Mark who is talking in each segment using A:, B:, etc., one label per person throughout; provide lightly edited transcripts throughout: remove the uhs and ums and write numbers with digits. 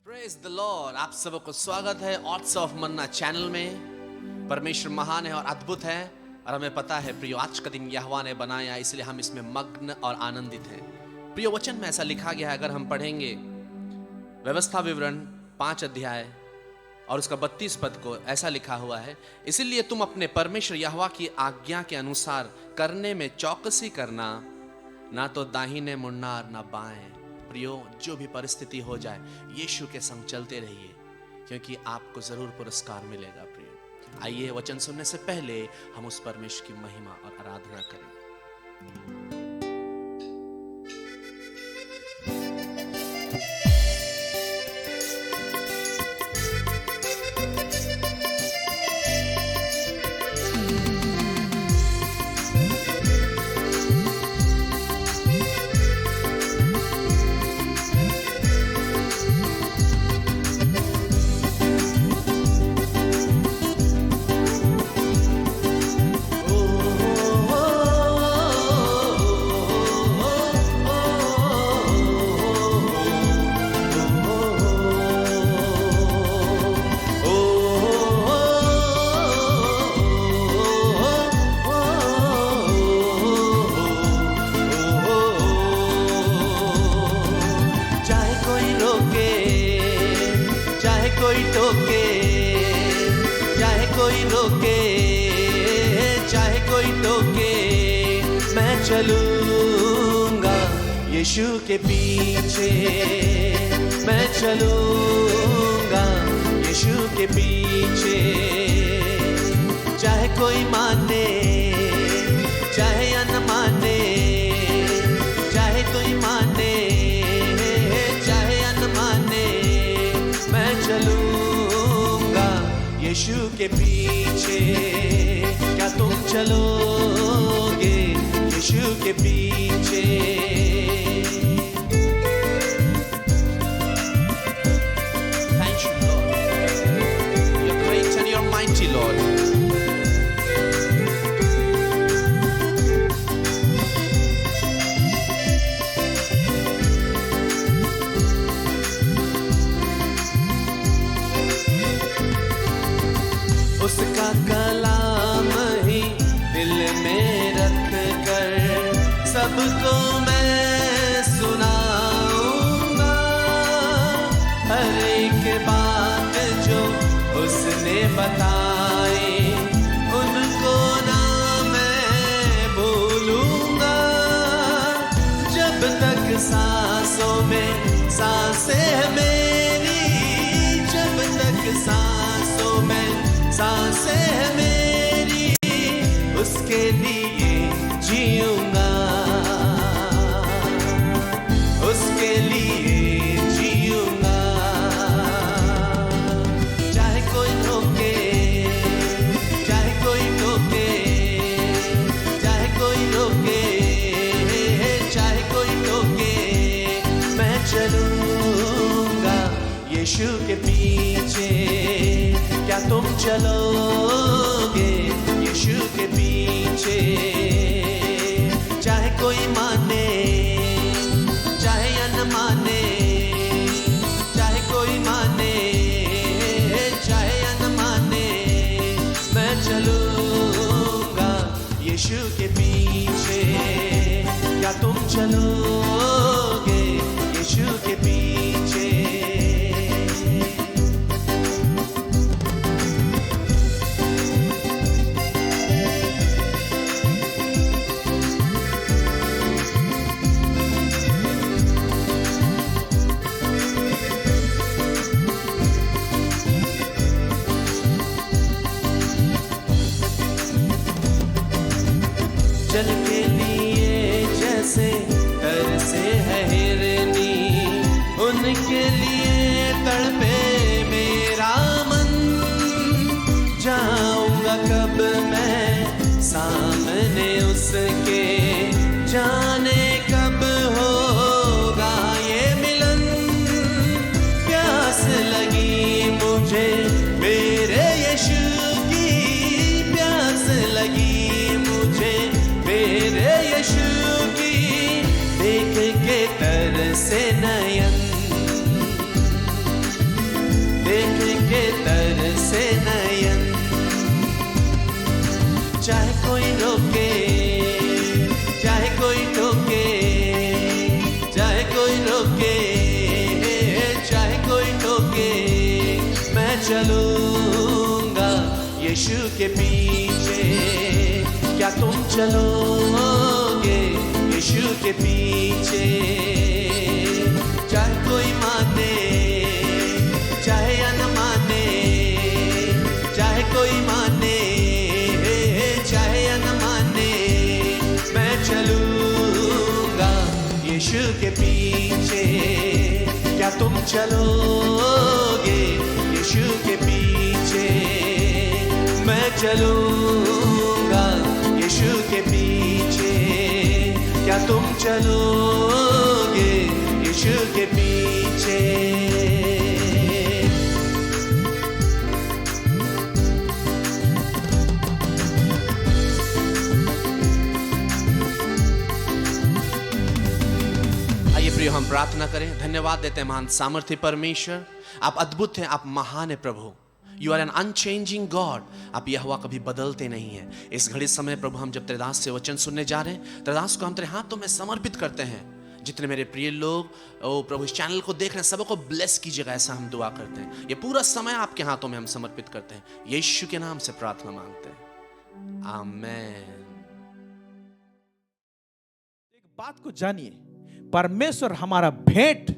A: Praise the Lord. आप सबको स्वागत है ऑट्स ऑफ मन्ना चैनल में। परमेश्वर महान है और अद्भुत है और हमें पता है प्रियो, आज का दिन यहोवा ने बनाया, इसलिए हम इसमें मग्न और आनंदित हैं। प्रियो, वचन में ऐसा लिखा गया है, अगर हम पढ़ेंगे व्यवस्था विवरण 5 अध्याय और उसका 32 पद को, ऐसा लिखा हुआ है, इसीलिए तुम अपने परमेश्वर यहोवा की आज्ञा के अनुसार करने में चौकसी करना, ना तो दाहिने मुड़ना और ना बाएं। प्रियो, जो भी परिस्थिति हो जाए, यीशु के संग चलते रहिए, क्योंकि आपको जरूर पुरस्कार मिलेगा। प्रियो, आइए वचन सुनने से पहले हम उस परमेश्वर की महिमा और आराधना करें।
B: कोई टोके, चाहे कोई रोके, चाहे कोई टोके, मैं चलूंगा यीशु के पीछे, मैं चलूंगा यीशु के पीछे। चाहे कोई माने, चाहे न माने, चाहे कोई माने, चलूंगा यीशु के पीछे। क्या तुम चलोगे यीशु के पीछे?
A: Thank you, Lord. You're great and you're mighty, Lord.
B: उसका कलाम ही दिल में रख कर सबको मैं सुनाऊंगा। हर एक बात जो उसने बताई, उनको ना मैं भूलूंगा। जब तक सांसों में सांसें है मेरी, जब तक सांसों में सांसें है मेरी, उसके लिए जीऊंगा, उसके लिए जीऊंगा। चाहे कोई रोके, चाहे कोई टोके, चाहे कोई रोके, चाहे कोई टोके, मैं चलूंगा यीशु के पीछे। क्या तुम चलोगे यीशु के पीछे? चाहे कोई माने, चाहे न माने, चाहे कोई माने, चाहे न माने, मैं चलूंगा यीशु के पीछे। क्या तुम चलोगे यीशु के पीछे? जल के लिए जैसे तरसे है हिरनी, उनके लिए तड़पे मेरा मन। जाऊंगा कब मैं सामने उसके, जाने कब होगा ये मिलन। प्यास लगी मुझे मेरे यीशु की, प्यास लगी मुझे मेरे यीशु की। देख के तरसे नयन, चलूंगा यीशु के पीछे, क्या तुम चलोगे यीशु के पीछे? चाहे कोई माने चाहे या न माने, चाहे कोई माने चाहे या न माने, मैं चलूंगा यीशु के पीछे, क्या तुम चलोगे यीशु के पीछे? मैं चलूंगा यीशु के पीछे, क्या तुम चलोगे यीशु के पीछे?
A: प्रियो, हम प्रार्थना करें। धन्यवाद देते हैं महान सामर्थ्य परमेश्वर, आप अद्भुत हैं, आप महान है प्रभु। You are an unchanging God, आप यहोवा कभी बदलते नहीं हैं। इस घड़ी समय प्रभु हम जब तेरे दास से वचन सुनने जा रहे हैं, तेरे दास को हम तेरे हाथों में समर्पित करते हैं। जितने मेरे प्रिय लोग ओ प्रभु इस चैनल को देख रहे हैं, सबको ब्लेस कीजिएगा, ऐसा हम दुआ करते हैं। ये पूरा समय आपके हाथों में हम समर्पित करते हैं, यीशु के नाम से प्रार्थना मांगते हैं, आमीन।
C: एक बात को जानिए, परमेश्वर हमारा भेंट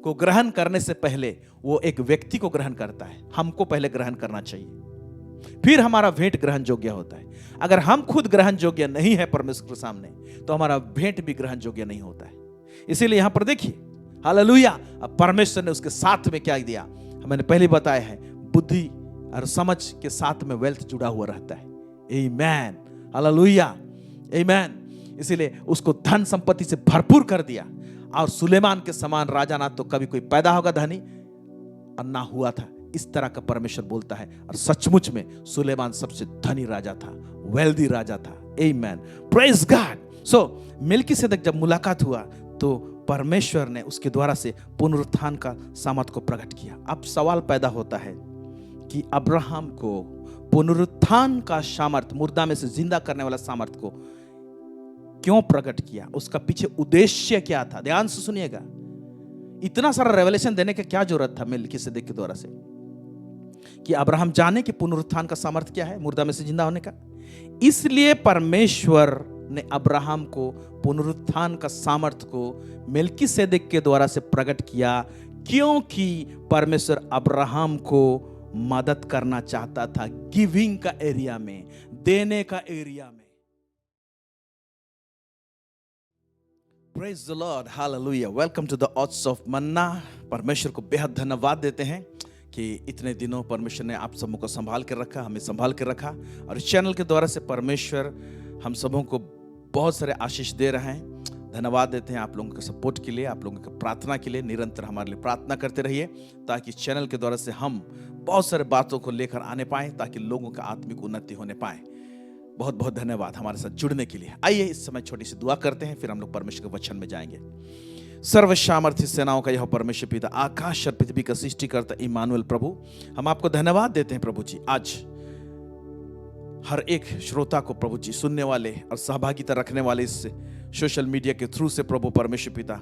C: को ग्रहण करने से पहले वो एक व्यक्ति को ग्रहण करता है। हमको पहले ग्रहण करना चाहिए, फिर हमारा भेंट ग्रहण योग्य होता है। अगर हम खुद ग्रहण योग्य नहीं है परमेश्वर के सामने, तो हमारा भेंट भी ग्रहण योग्य नहीं होता है। इसीलिए यहां पर देखिए, हालेलुया, अब परमेश्वर ने उसके साथ में क्या दिया, मैंने पहले बताया है, बुद्धि और समझ के साथ में वेल्थ जुड़ा हुआ रहता है। आमीन, हालेलुया, आमीन। इसीलिए उसको धन संपत्ति से भरपूर कर दिया, और सुलेमान के समान राजा ना तो कभी कोई पैदा होगा धनी, और ना हुआ था। इस तरह का परमेश्वर बोलता है, और सचमुच में सुलेमान सबसे धनी राजा था, वेल्दी राजा था। आमीन, प्रेज गॉड। सो मेलकीसेदक जब मुलाकात हुआ, तो परमेश्वर ने उसके द्वारा से पुनरुत्थान का सामर्थ को प्रकट किया। अब सवाल पैदा होता है कि अब्राहम को पुनरुत्थान का सामर्थ, मुर्दा में से जिंदा करने वाला सामर्थ को क्यों प्रकट किया, उसका पीछे उद्देश्य क्या था? ध्यान से सुनिएगा। इतना सारा रेवलेशन देने की क्या जरूरत था मेलकीसेदक के द्वारा से, कि अब्राहम जाने कि पुनरुत्थान का सामर्थ क्या है, मुर्दा में से जिंदा होने का। इसलिए परमेश्वर ने अब्राहम को पुनरुत्थान का सामर्थ को मेलकीसेदक के द्वारा से प्रकट किया, क्योंकि परमेश्वर अब्राहम को मदद करना चाहता था गिविंग का एरिया में, देने का एरिया में। Praise the Lord, hallelujah, welcome to the Odds of Manna। परमेश्वर को बेहद धन्यवाद देते हैं कि इतने दिनों परमेश्वर ने आप सबों को संभाल कर रखा, हमें संभाल कर रखा, और इस चैनल के द्वारा से परमेश्वर हम सबों को बहुत सारे आशीष दे रहे हैं। धन्यवाद देते हैं आप लोगों के सपोर्ट के लिए, आप लोगों की प्रार्थना के लिए। निरंतर हमारे लिए प्रार्थना करते रहिए, ताकि इस चैनल के द्वारा से हम बहुत सारे बातों को लेकर आने पाएं, ताकि लोगों का आत्मिक उन्नति होने पाए। बहुत बहुत धन्यवाद हमारे साथ जुड़ने के लिए। आइए इस समय छोटी सी दुआ करते हैं, फिर हम लोग परमेश्वर के वचन में जाएंगे। सर्वसामर्थ्य सेनाओं का यह परमेश्वर पिता, आकाश और पृथ्वी का सृष्टिकर्ता इमानुएल प्रभु, हम आपको धन्यवाद देते हैं प्रभु जी। आज हर एक श्रोता को प्रभु जी, सुनने वाले और सहभागिता रखने वाले इस सोशल मीडिया के थ्रू से प्रभु परमेश्वर पिता,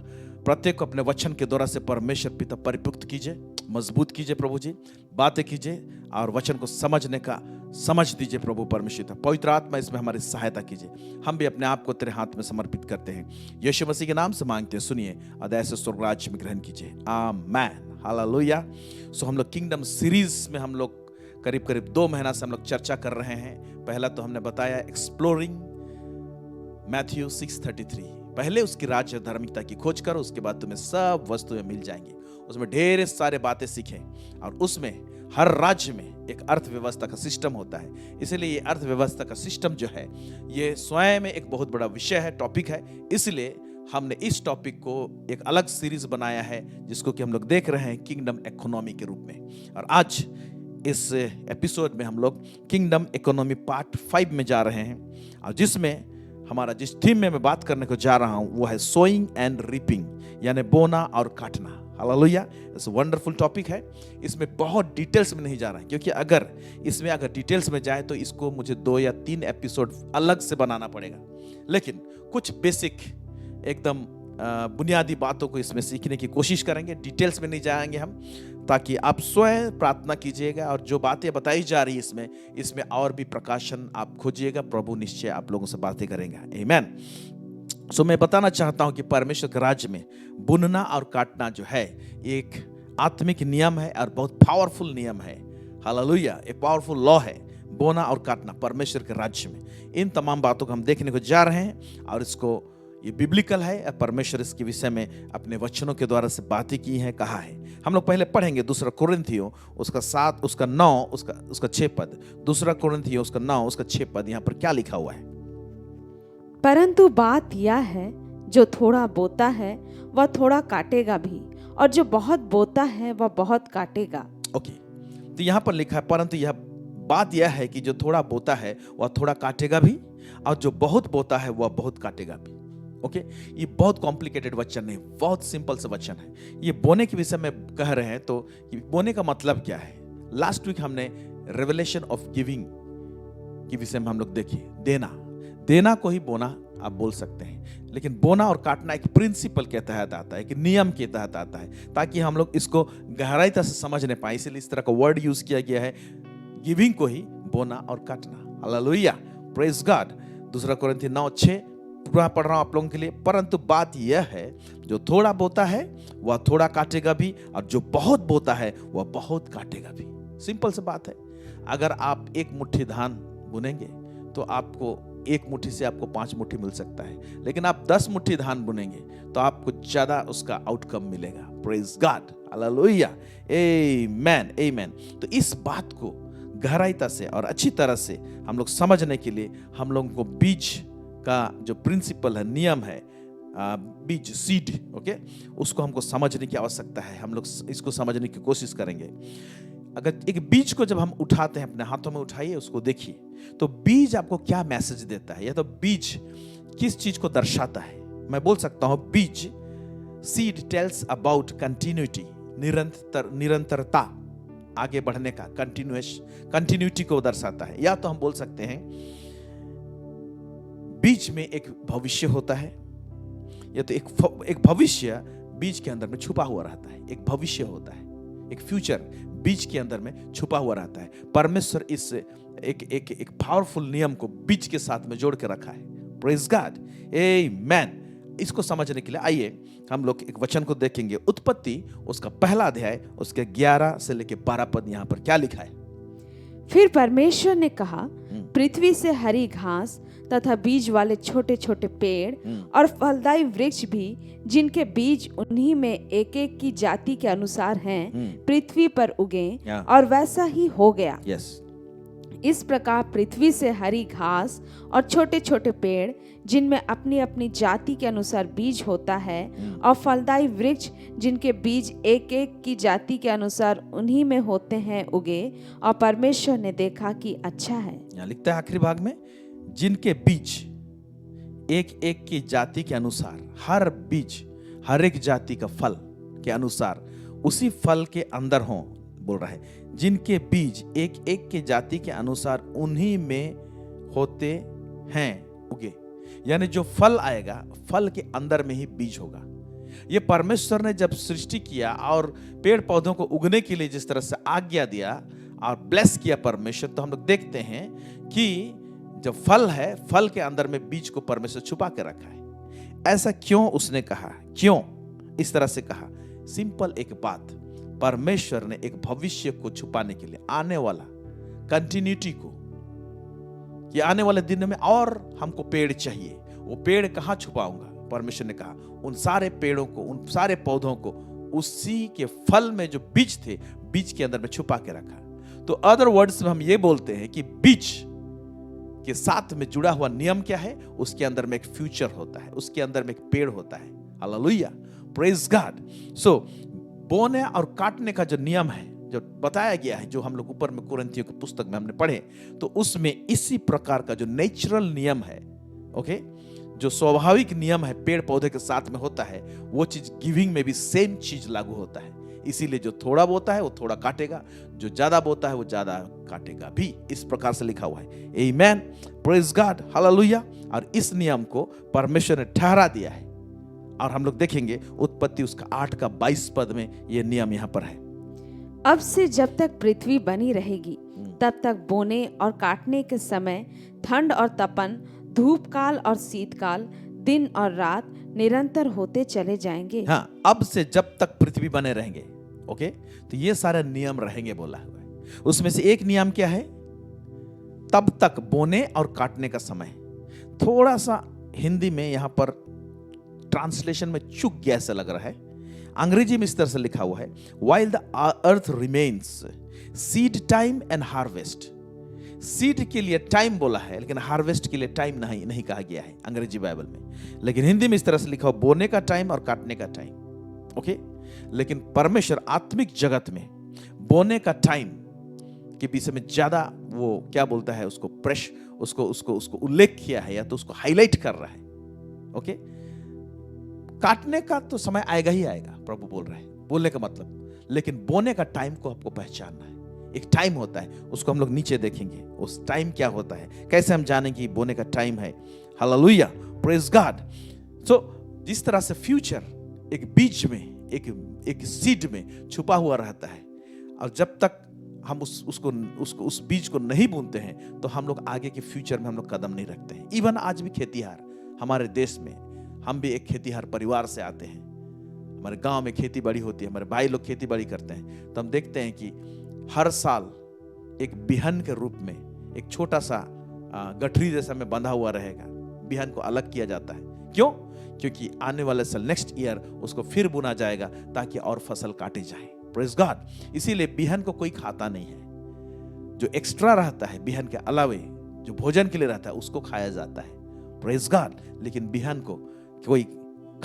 C: प्रत्येक को अपने वचन के द्वारा से परमेश्वर पिता परिपुक्त कीजिए, मजबूत कीजिए प्रभु जी, बातें कीजिए और वचन को समझने का समझ दीजिए प्रभु परमेश्वर पिता। पवित्र आत्मा इसमें हमारी सहायता कीजिए। हम भी अपने आप को तेरे हाथ में समर्पित करते हैं, यीशु मसीह के नाम से मांगते हैं, सुनिए और ऐसे स्वर्ग राज्य में ग्रहण कीजिए, आमीन, हालेलुया। सो हम लोग किंगडम सीरीज में हम लोग करीब करीब 2 महीना से हम लोग चर्चा कर रहे हैं। पहला तो हमने बताया एक्सप्लोरिंग मैथ्यू 6:33, पहले उसकी राज्य धार्मिकता की खोज करो, उसके बाद तुम्हें सब वस्तुएं मिल जाएंगी। उसमें ढेर सारे बातें सीखें, और उसमें हर राज्य में एक अर्थव्यवस्था का सिस्टम होता है। इसलिए ये अर्थव्यवस्था का सिस्टम जो है, ये स्वयं में एक बहुत बड़ा विषय है, टॉपिक है। इसलिए हमने इस टॉपिक को एक अलग सीरीज बनाया है, जिसको कि हम लोग देख रहे हैं किंगडम इकोनॉमी के रूप में। और आज इस एपिसोड में हम लोग किंगडम इकोनॉमी पार्ट 5 में जा रहे हैं, और जिसमें हमारा जिस थीम में मैं बात करने को जा रहा हूं वो है सोइंग एंड रीपिंग, यानी बोना और काटना। हालेलुया, इट्स वंडरफुल टॉपिक है। इसमें बहुत डिटेल्स में नहीं जा रहा है, क्योंकि अगर डिटेल्स में जाए तो इसको मुझे 2 या 3 एपिसोड अलग से बनाना पड़ेगा। लेकिन कुछ बेसिक एकदम बुनियादी बातों को इसमें सीखने की कोशिश करेंगे। डिटेल्स में नहीं जाएंगे हम, ताकि आप स्वयं प्रार्थना कीजिएगा और जो बातें बताई जा रही है इसमें और भी प्रकाशन आप खोजिएगा। प्रभु निश्चय आप लोगों से बातें करेंगे। आमीन। सो मैं बताना चाहता हूं कि परमेश्वर के राज्य में बुनना और काटना जो है एक आत्मिक नियम है और बहुत पावरफुल नियम है। हालेलुया, एक पावरफुल लॉ है बोना और काटना परमेश्वर के राज्य में। इन तमाम बातों को हम देखने को जा रहे हैं और इसको ये बिब्लिकल है। परमेश्वर इसके विषय में अपने वचनों के द्वारा से बातें की हैं, कहा है। हम लोग पहले पढ़ेंगे 2 कुरिन्थियों उसका 7 उसका 9 उसका 6 पद। 2 कुरिन्थियों उसका 9 उसका 6 पद। यहाँ पर क्या लिखा हुआ है?
D: परंतु बात यह है, जो थोड़ा बोता है वह थोड़ा काटेगा भी, और जो बहुत बोता है वह बहुत काटेगा।
C: ओके, तो यहाँ पर लिखा है परंतु यह बात यह है कि जो थोड़ा बोता है वह थोड़ा काटेगा भी, और जो बहुत बोता है वह बहुत काटेगा भी। ओके, ये बहुत कॉम्प्लिकेटेड वचन नहीं, बहुत सिंपल सा वचन है। ये बोने के विषय में कह रहे हैं, तो बोने का मतलब क्या है? लास्ट वीक हमने रेवलेशन ऑफ गिविंग के विषय में हम लोग देखे। देना को ही बोना आप बोल सकते हैं, लेकिन बोना और काटना एक प्रिंसिपल के तहत आता है, एक नियम के तहत आता है, ताकि हम लोग इसको गहराई से समझने पाए। इसलिए इस तरह का वर्ड यूज किया गया है, गिविंग को ही बोना और काटना। Hallelujah, praise God. 2 कुरिन्थियों 9:6 पूरा पढ़ रहा हूं आप लोगों के लिए। परंतु बात यह है, जो थोड़ा बोता है वह थोड़ा काटेगा भी, और जो बहुत बोता है वह बहुत काटेगा भी। सिंपल सी बात है। अगर आप 1 मुट्ठी धान बुनेंगे तो आपको 1 मुट्ठी से आपको 5 मुट्ठी मिल सकता है, लेकिन आप 10 मुट्ठी धान बुनेंगे तो आपको ज्यादा उसका आउटकम मिलेगा। प्रेज गॉड, हालेलुया, आमेन, आमेन। तो इस बात को गहराईता से और अच्छी तरह से हम लोग समझने के लिए हम लोगों को बीज का जो प्रिंसिपल है, नियम है, बीज, सीड, ओके, उसको हमको समझने की आवश्यकता है। हम लोग इसको समझने की कोशिश करेंगे। अगर एक बीज को जब हम उठाते हैं, अपने हाथों में उठाइए, उसको देखिए, तो बीज आपको क्या मैसेज देता है, या तो बीज किस चीज को दर्शाता है? मैं बोल सकता हूं बीज, सीड टेल्स अबाउट कंटिन्यूटी, निरंतरता, आगे बढ़ने का, कंटिन्यूटी को दर्शाता है। या तो हम बोल सकते हैं बीज में एक भविष्य होता है, या तो एक भविष्य बीज के अंदर में छुपा हुआ रहता है। एक भविष्य होता है, एक फ्यूचर बीज के अंदर में छुपा हुआ रहता है। परमेश्वर इस एक पावरफुल नियम को बीज के साथ में जोड़ के रखा है। प्रेज गॉड, आमेन। इसको समझने के लिए आइए हम लोग एक वचन को देखेंगे। उत्पत्ति उसका 1 अध्याय उसके 11 से लेके 12 पद। यहाँ पर क्या लिखा है?
D: फिर परमेश्वर ने कहा, पृथ्वी से हरी घास तथा बीज वाले छोटे छोटे पेड़ और फलदायी वृक्ष भी, जिनके बीज उन्हीं में एक एक की जाति के अनुसार हैं, पृथ्वी पर उगे। और वैसा ही हो गया। इस प्रकार पृथ्वी से हरी घास और छोटे छोटे पेड़, जिनमें अपनी अपनी जाति के अनुसार बीज होता है, और फलदायी वृक्ष, जिनके बीज एक एक की जाति के अनुसार उन्हीं में होते हैं, उगे। और परमेश्वर ने देखा कि अच्छा है।
C: यहाँ लिखता है आखिरी भाग में, जिनके बीज एक एक की जाति के अनुसार, हर बीज हर एक जाति का फल के अनुसार उसी फल के अंदर हो, बोल रहा है। जिनके बीज एक एक के जाति के अनुसार उन्हीं में होते हैं, उगे। यानी जो फल आएगा, फल के अंदर में ही बीज होगा। ये परमेश्वर ने जब सृष्टि किया और पेड़ पौधों को उगने के लिए जिस तरह से आज्ञा दिया और ब्लेस किया परमेश्वर, तो हम लोग देखते हैं कि जब फल है, फल के अंदर में बीज को परमेश्वर छुपा के रखा है। ऐसा क्यों उसने कहा? क्यों इस तरह से कहा? सिंपल एक बात, परमेश्वर ने एक भविष्य को छुपाने के लिए, आने वाला कंटिन्यूटी को, कि आने वाले दिन में और हमको पेड़ चाहिए। वो पेड़ कहाँ छुपाऊंगा? परमेश्वर ने कहा उन सारे पेड़ों को, उन सारे पौधों को उसी के फल में जो बीज थे, बीज के अंदर में छुपा के रखा। तो अदर वर्ड्स में हम ये बोलते हैं कि बीज के साथ में जुड़ा हुआ नियम क्या है? उसके अंदर में एक फ्यूचर होता है, उसके अंदर में एक पेड़ होता है। Hallelujah, praise God. सो बोने और काटने का जो नियम है, जो बताया गया है, जो हम लोग ऊपर में कुरिन्थियों की पुस्तक में हमने पढ़े, तो उसमें इसी प्रकार का जो नेचुरल नियम है, ओके, जो स्वाभाविक नियम है पेड़ पौधे के साथ में होता है, वो चीज गिविंग में भी सेम चीज लागू होता है। इसीलिए जो थोड़ा बोता है वो थोड़ा काटेगा, जो ज्यादा बोता है वो ज्यादा काटेगा भी। इस प्रकार से लिखा हुआ है। आमेन, प्रेज गॉड, हालेलुया। और इस नियम को परमेश्वर ने ठहरा दिया है। और हम लोग देखेंगे उत्पत्ति उसका 8 का 22 पद में ये नियम यहाँ पर है।
D: अब से जब तक पृथ्वी बनी रहेगी तब तक बोने और काटने के समय ठंड और तपन, धूप काल और शीतकाल, दिन और रात निरंतर होते चले जाएंगे।
C: हाँ, अब से जब तक पृथ्वी बने रहेंगे। ओके, तो ये सारे नियम रहेंगे बोला हुआ है। उसमें से एक नियम क्या है? तब तक बोने और काटने का समय। थोड़ा सा हिंदी में यहां पर ट्रांसलेशन में चूक गया ऐसा लग रहा है। अंग्रेजी में इस तरह से लिखा हुआ है, while the earth remains, seed time and harvest। Seed के लिए टाइम बोला है, लेकिन हार्वेस्ट के लिए टाइम नहीं कहा गया है अंग्रेजी बाइबल में। लेकिन हिंदी में इस तरह से लिखा हुआ, बोने का टाइम और काटने का टाइम। ओके, लेकिन परमेश्वर आत्मिक जगत में बोने का टाइम के विषय में ज्यादा वो क्या बोलता है, उसको उल्लेख किया है या तो उसको हाईलाइट कर रहा है। ओके, काटने का तो समय आएगा ही आएगा, प्रभु बोल रहे हैं, बोलने का मतलब। लेकिन बोने का टाइम को आपको पहचानना है। एक टाइम होता है, उसको हम लोग नीचे देखेंगे। उस टाइम क्या होता है, कैसे हम जानेंगे कि बोने का टाइम है। Hallelujah, praise God. सो जिस तरह से फ्यूचर एक बीज में, एक सीड में छुपा हुआ रहता है, और जब तक हम उस बीज को नहीं बुनते हैं तो हम लोग आगे के फ्यूचर में हम लोग कदम नहीं रखते हैं। इवन आज भी खेतीहार हमारे देश में, हम भी एक खेतीहार परिवार से आते हैं। हमारे गांव में खेती बाड़ी होती है, हमारे भाई लोग खेती बाड़ी करते हैं, तो हम देखते हैं कि हर साल एक बिहन के रूप में एक छोटा सा गठरी जैसा में बंधा हुआ रहेगा। बिहन को अलग किया जाता है। क्यों? क्योंकि आने वाले साल नेक्स्ट ईयर उसको फिर बुना जाएगा ताकि और फसल काटे जाए। Praise God. इसीलिए बिहन को कोई खाता नहीं है। जो एक्स्ट्रा रहता है बिहन के अलावे, जो भोजन के लिए रहता है, उसको खाया जाता है। Praise God. लेकिन बिहन को कोई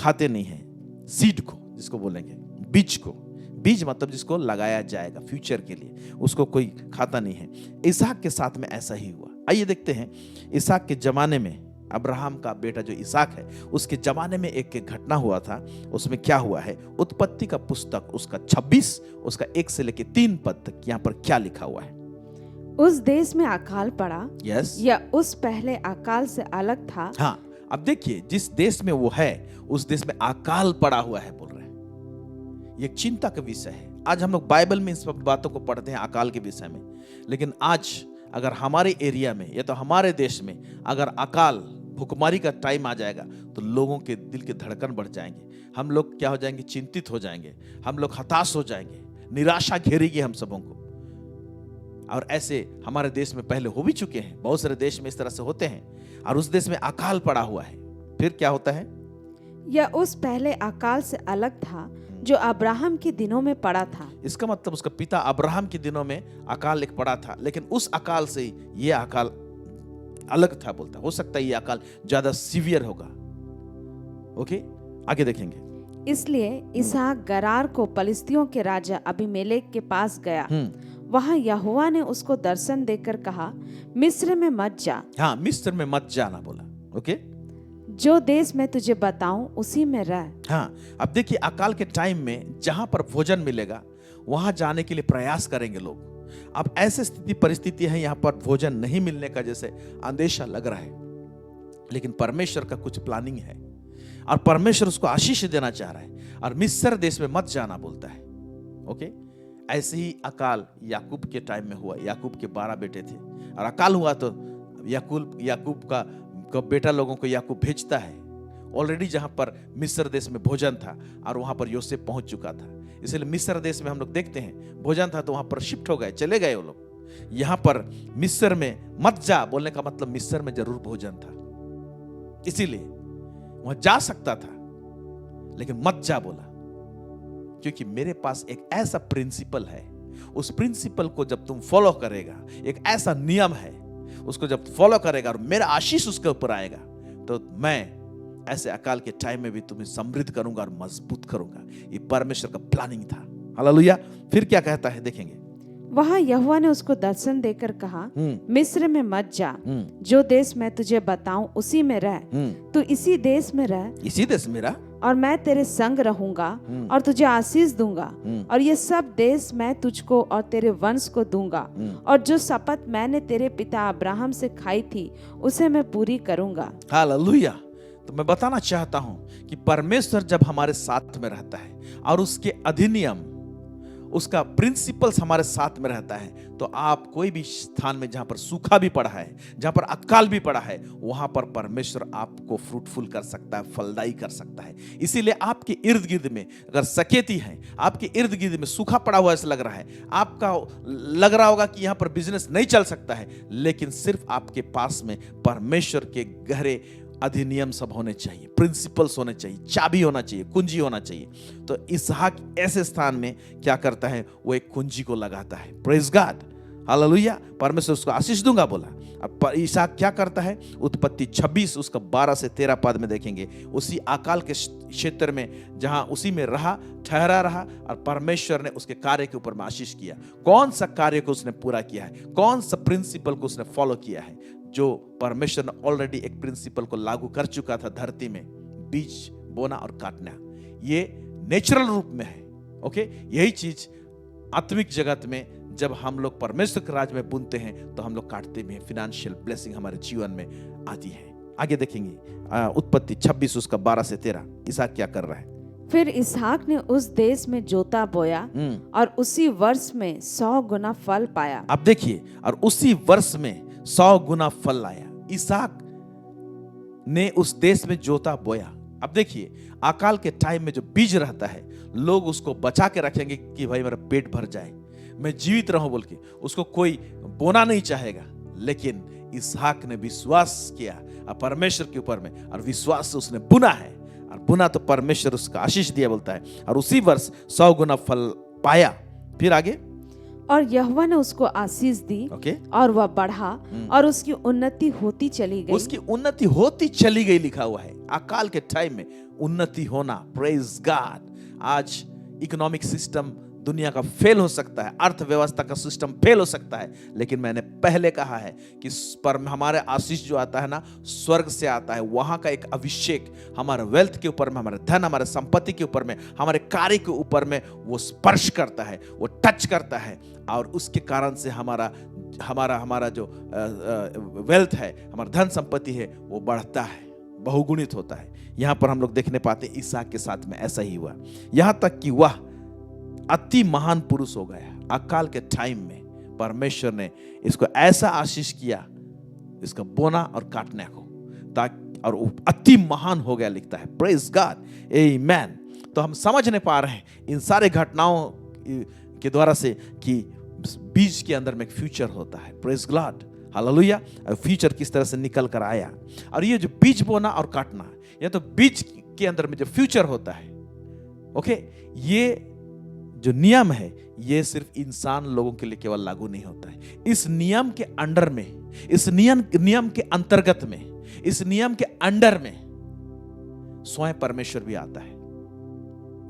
C: खाते नहीं है। सीड को, जिसको बोलेंगे बीज को, बीज मतलब जिसको लगाया जाएगा फ्यूचर के लिए, उसको कोई खाता नहीं है। इसहाक के साथ में ऐसा ही हुआ। आइए देखते हैं, इसहाक के जमाने में, अब्राहम का बेटा जो इसहाक है, उसके जमाने में एक घटना हुआ था। उसमें क्या हुआ है? उत्पत्ति का पुस्तक उसका 26 उसका 1 से लेकर 3 पद तक यहाँ पर क्या लिखा हुआ है?
D: उस देश में अकाल पड़ा,
C: यस,
D: या उस पहले अकाल से अलग था।
C: हाँ, अब देखिए, जिस देश में वो है उस देश में अकाल पड़ा हुआ है बोल रहे हैं। ये चिंता का विषय है। आज हम लोग बाइबल में इस बातों को पढ़ते हैं अकाल के विषय में, लेकिन आज अगर हमारे एरिया में या तो हमारे देश में अगर अकाल भूखमरी का टाइम आ जाएगा तो लोगों के दिल के धड़कन बढ़ जाएंगे। हम लोग क्या हो जाएंगे? चिंतित हो जाएंगे, हम लोग हताश हो जाएंगे, निराशा घेरेगी हम सबों को। और ऐसे हमारे देश में पहले हो भी चुके हैं, बहुत सारे देश में इस तरह से होते हैं। और उस देश में अकाल पड़ा हुआ है। फिर क्या होता है?
D: या उस पहले अकाल से अलग था जो अब्राहम के दिनों में पड़ा था।
C: इसका मतलब उसका पिता अब्राहम के दिनों में अकाल एक पड़ा था, लेकिन उस अकाल से ये अकाल अलग था बोलता। हो सकता है ये अकाल ज्यादा सीवियर होगा। ओके, आगे देखेंगे।
D: इसलिए इसहाक गरार को पलिस्तियों के राजा अबीमेलेक के पास गया। वहां यहोवा ने उसको दर्शन देकर कहा, मिस्र में मत जा।
C: हाँ, मिस्र में मत जाना बोला। ओके,
D: जो देश मैं तुझे बताऊं उसी में रह।
C: हाँ, अब देखिए, अकाल के टाइम में जहां पर भोजन मिलेगा वहां जाने के लिए प्रयास करेंगे लोग। अब ऐसी स्थिति परिस्थिति है, यहाँ पर भोजन नहीं मिलने का जैसे अंदेशा लग रहा है, लेकिन परमेश्वर का कुछ प्लानिंग है और परमेश्वर उसको आशीष देना चाह रहा है। और मिस्र देश में मत जाना बोलता है। ओके, ऐसे ही अकाल याकूब के टाइम में हुआ। याकूब के 12 बेटे थे और अकाल हुआ तो याकूब का बेटा लोगों को याकूब भेजता है ऑलरेडी जहां पर मिस्र देश में भोजन था, और वहां पर योसेफ पहुंच चुका था। इसलिए मिस्र देश में हम लोग देखते हैं भोजन था तो वहां पर शिफ्ट हो गए, चले गए वो लोग। यहां पर मिस्र में मत जा बोलने का मतलब मिस्र में जरूर भोजन था, इसीलिए वहां जा सकता था, लेकिन मत जा बोला, क्योंकि मेरे पास एक ऐसा प्रिंसिपल है। उस प्रिंसिपल को जब तुम फॉलो करेगा, एक ऐसा नियम है, उसको जब फॉलो करेगा और मेरा आशीष उसके ऊपर आएगा, तो मैं ऐसे अकाल के टाइम में भी तुम्हें समृद्ध करूंगा और मजबूत करूंगा। ये परमेश्वर का प्लानिंग था। हालेलुया। फिर क्या कहता है देखेंगे।
D: वहां यहोवा ने उसको दर्शन देकर कहा, मिस्र में मत जा, जो देश मैं तुझे बताऊं उसी में रह। तू इसी देश में रह,
C: इसी देश में रह,
D: और मैं तेरे संग रहूंगा और तुझे आशीष दूंगा, और ये सब देश मैं तुझको और तेरे वंश को दूंगा, और जो शपथ मैंने तेरे पिता अब्राहम से खाई थी उसे मैं पूरी करूंगा।
C: हालेलुया। तो मैं बताना चाहता हूं कि परमेश्वर जब हमारे साथ में रहता है और उसके अधिनियम, उसका प्रिंसिपल्स हमारे साथ में रहता है, तो आप कोई भी स्थान में जहां पर सूखा भी पड़ा है, जहां पर अकाल भी पड़ा है, वहां पर परमेश्वर आपको फ्रूटफुल कर सकता है, फलदायी कर सकता है। इसीलिए आपके इर्द गिर्द में अगर सकेती है, आपके इर्द गिर्द में सूखा पड़ा हुआ ऐसा लग रहा है, आपका लग रहा होगा कि यहां पर बिजनेस नहीं चल सकता है, लेकिन सिर्फ आपके पास में परमेश्वर के गहरे अधिनियम सब होने चाहिए, प्रिंसिपल्स होने चाहिए, चाबी होना चाहिए, कुंजी होना चाहिए। तो इसहाक ऐसे स्थान में क्या करता है, वो एक कुंजी को लगाता है। Praise God, hallelujah. परमेश्वर उसको आशीष दूंगा बोला। अब इसहाक क्या करता है, उत्पत्ति 26 उसका 12 से 13 पद में देखेंगे। उसी अकाल के क्षेत्र में जहां उसी में रहा, ठहरा रहा, और परमेश्वर ने उसके कार्य के ऊपर में आशीष किया। कौन सा कार्य को उसने पूरा किया है, कौन सा प्रिंसिपल को उसने फॉलो किया है, जो परमेश्वर ने ऑलरेडी एक प्रिंसिपल को लागू कर चुका था धरती में, बीज बोना और काटना। ये नेचुरल रूप में है, ओके। यही चीज आत्मिक जगत में जब हम लोग परमेश्वर के राज में बुनते हैं तो हम लोग काटते भी हैं। फिनेंशियल ब्लेसिंग हमारे जीवन में आती है। आगे देखेंगे उत्पत्ति 26 उसका 12 से 13। इसहाक क्या कर रहा है,
D: फिर इसहाक ने उस देश में जोता बोया और उसी वर्ष में 100 गुना फल पाया।
C: अब देखिए, और उसी वर्ष में 100 गुना फल लाया। इसहाक ने उस देश में जोता बोया। अब देखिए, अकाल के टाइम में जो बीज रहता है, लोग उसको बचा के रखेंगे कि भाई मेरा पेट भर जाए, मैं जीवित रहूं बोल के, उसको कोई बोना नहीं चाहेगा। लेकिन इसहाक ने विश्वास किया परमेश्वर के ऊपर में, और विश्वास से उसने बुना है, और बुना तो परमेश्वर उसका आशीष दिया बोलता है, और उसी वर्ष 100 गुना फल पाया। फिर आगे,
D: और यहोवा ने उसको आशीष दी,
C: ओके,
D: और वह बढ़ा और उसकी उन्नति होती चली गई।
C: उसकी उन्नति होती चली गई लिखा हुआ है। अकाल के टाइम में उन्नति होना, प्रेज गॉड। आज इकोनॉमिक सिस्टम दुनिया का फेल हो सकता है, अर्थव्यवस्था का सिस्टम फेल हो सकता है, लेकिन मैंने पहले कहा है कि पर हमारे आशीष जो आता है ना, स्वर्ग से आता है। वहां का एक अभिषेक हमारे वेल्थ के ऊपर में, हमारे धन, हमारे संपत्ति के ऊपर में, हमारे कार्य के ऊपर में वो स्पर्श करता है, वो टच करता है, और उसके कारण से हमारा जो वेल्थ है, हमारा धन संपत्ति है, वो बढ़ता है, बहुगुणित होता है। यहां पर हम लोग देखने पाते हैं इसहाक के साथ में ऐसा ही हुआ, यहां तक कि वह अति महान पुरुष हो गया। अकाल के टाइम में परमेश्वर ने इसको ऐसा आशीष किया, इसका बोना और काटने को, ताकि और अति महान हो गया लिखता है। प्रेज गॉड, आमेन। तो हम समझ नहीं पा रहे हैं इन सारे घटनाओं के द्वारा से कि बीज के अंदर में एक फ्यूचर होता है। Praise God, hallelujah. फ्यूचर किस तरह से निकल कर आया, और ये जो बीज बोना और काटना, ये तो बीज के अंदर में जो फ्यूचर होता है, ओके, ये जो नियम है, ये सिर्फ इंसान लोगों के लिए केवल लागू नहीं होता है। इस नियम के अंडर में, इस नियम के अंतर्गत में, इस नियम के अंडर में स्वयं परमेश्वर भी आता है।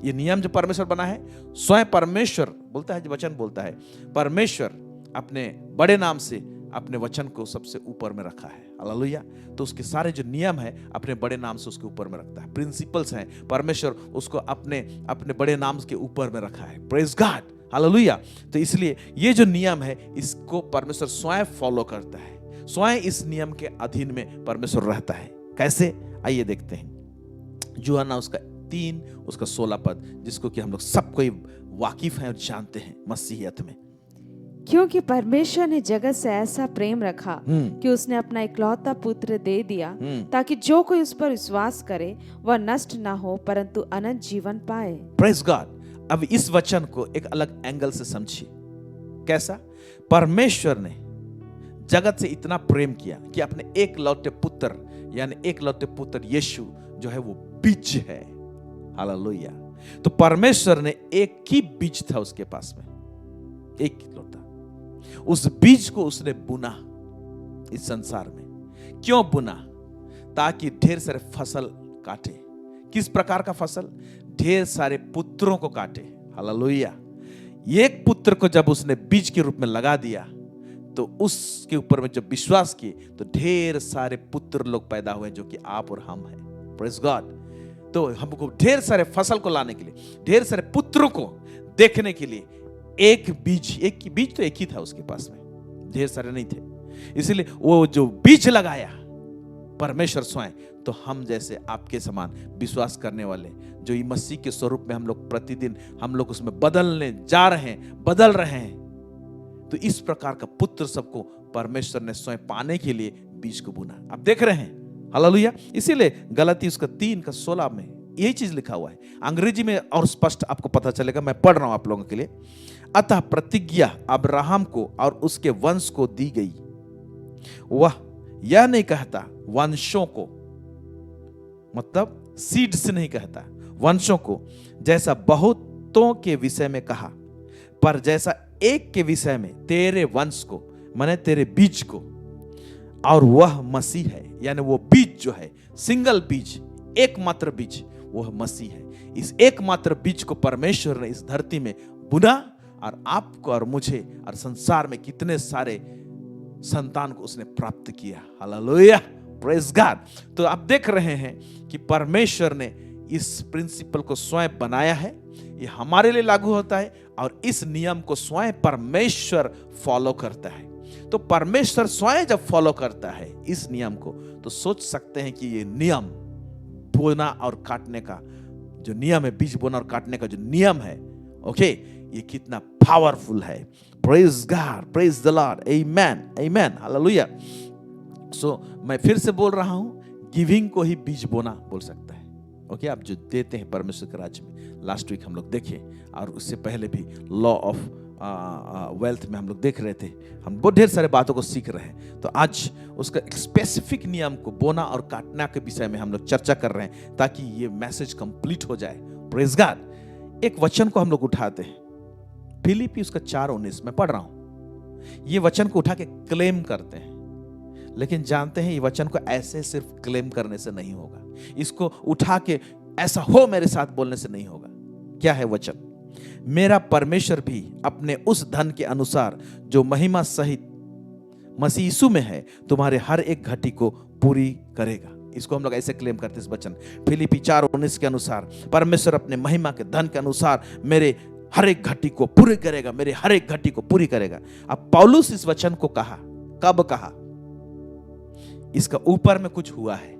C: ये नियम जो परमेश्वर बना है, स्वयं परमेश्वर बोलता है, जो वचन बोलता है, परमेश्वर अपने बड़े नाम से अपने वचन को सबसे ऊपर में रखा है। हालेलुया। तो उसके सारे जो नियम है अपने बड़े नाम से उसके ऊपर में रखता है। प्रिंसिपल्स हैं, परमेश्वर उसको अपने बड़े नाम के ऊपर में रखा है। Praise God, hallelujah. तो इसलिए ये जो नियम है, इसको परमेश्वर स्वयं फॉलो करता है, स्वयं इस नियम के अधीन में परमेश्वर रहता है। कैसे, आइए देखते हैं। यूहन्ना उसका 3 उसका 16 पद, जिसको कि हम लोग सब कोई वाकिफ हैं और जानते हैं मसीहियत में।
D: क्योंकि परमेश्वर ने जगत से ऐसा प्रेम रखा कि उसने अपना इकलौता पुत्र दे दिया, ताकि जो कोई उस पर विश्वास करे वह नष्ट ना हो परंतु अनंत जीवन पाए।
C: Praise God. अब इस वचन को एक अलग एंगल से समझिए। कैसा? परमेश्वर ने जगत से इतना प्रेम किया कि अपने एकलौते पुत्र, यानी एकलौते पुत्र यीशु जो है वो बीज है। हालेलुया। तो परमेश्वर ने एक ही बीज था उसके पास में, एक लौटा, उस बीज को उसने बुना इस संसार में। क्यों बुना? ताकि ढेर सारे फसल काटे। किस प्रकार का फसल? ढेर सारे पुत्रों को काटे। हालेलुया। एक पुत्र को जब उसने बीज के रूप में लगा दिया तो उसके ऊपर में जब विश्वास किए तो ढेर सारे पुत्र लोग पैदा हुए, जो कि आप और हम हैं। Praise God. तो हमको ढेर सारे फसल को लाने के लिए, ढेर सारे पुत्रों को देखने के लिए एक बीज तो एक ही था उसके पास में, ढेर सारे नहीं थे। इसलिए वो जो बीज लगाया, परमेश्वर स्वयं, तो हम जैसे आपके समान विश्वास करने वाले जो ये मसीह के स्वरूप में हम लोग प्रतिदिन हम लोग उसमें बदलने जा रहे हैं, बदल रहे हैं, तो इस प्रकार का पुत्र सबको परमेश्वर ने स्वयं पाने के लिए बीज को बुना। आप देख रहे हैं, हालेलुया। इसीलिए गलाती उसका 3:16 में यही चीज लिखा हुआ है। अंग्रेजी में और स्पष्ट आपको पता चलेगा, मैं पढ़ रहा हूं आप लोगों के लिए। अतः प्रतिज्ञा अब्राहम को और उसके वंश को दी गई। वह यह नहीं कहता वंशों को, मतलब सीड से नहीं कहता, वंशों को, जैसा बहुतों के विषय में कहा, पर जैसा एक के विषय में, तेरे वंश को, माने तेरे बीज को, और वह मसीह है। यानी वो बीज जो है, सिंगल बीज, एकमात्र बीज, वह मसीह है। इस एकमात्र बीज को परमेश्वर ने इस धरती में बुना और आपको और मुझे और संसार में कितने सारे संतान को उसने प्राप्त किया। Hallelujah, praise God. तो आप देख रहे हैं कि परमेश्वर ने इस प्रिंसिपल को स्वयं बनाया है, ये हमारे लिए लागू होता है और इस नियम को स्वयं परमेश्वर फॉलो करता है। तो परमेश्वर स्वयं जब फॉलो करता है इस नियम को, तो सोच सकते हैं कि ये नियम बोना और काटने का जो नियम है, बीज बोना और काटने का जो नियम है, ओके, ये कितना पावरफुल है। Praise God, praise the Lord, amen, amen, hallelujah. So मैं फिर से बोल रहा हूं, गिविंग को ही बीज बोना बोल सकता है। ओके, आप जो देते हैं परमेश्वर के राज्य में, लास्ट वीक हम लोग देखे और उससे पहले भी लॉ ऑफ वेल्थ में हम लोग देख रहे थे। हम बहुत ढेर सारे बातों को सीख रहे हैं। तो आज उसका एक स्पेसिफिक नियम को बोना और काटना के विषय में हम लोग चर्चा कर रहे हैं ताकि ये मैसेज कंप्लीट हो जाए। Praise God. एक वचन को हम लोग उठाते हैं, फिलिप्पी उसका 4:19 में पढ़ रहा हूं। ये वचन को उठा के क्लेम करते हैं, लेकिन जानते हैं ये वचन को ऐसे सिर्फ क्लेम करने से नहीं होगा, इसको उठा के ऐसा हो मेरे साथ बोलने से नहीं होगा। क्या है वचन? मेरा परमेश्वर भी अपने उस धन के अनुसार जो महिमा सहित मसीह यीशु में है तुम्हारे हर एक घटी को पूरी करेगा। इसको हम लोग ऐसे क्लेम करते हैं इस वचन फिलिप्पी 4:19 के अनुसार, परमेश्वर अपने महिमा के धन के अनुसार मेरे हर एक घटी को पूरी करेगा, मेरे हर एक घटी को पूरी करेगा। अब पौलुस इस वचन को कहा, कब कहा? इसका ऊपर में कुछ हुआ है।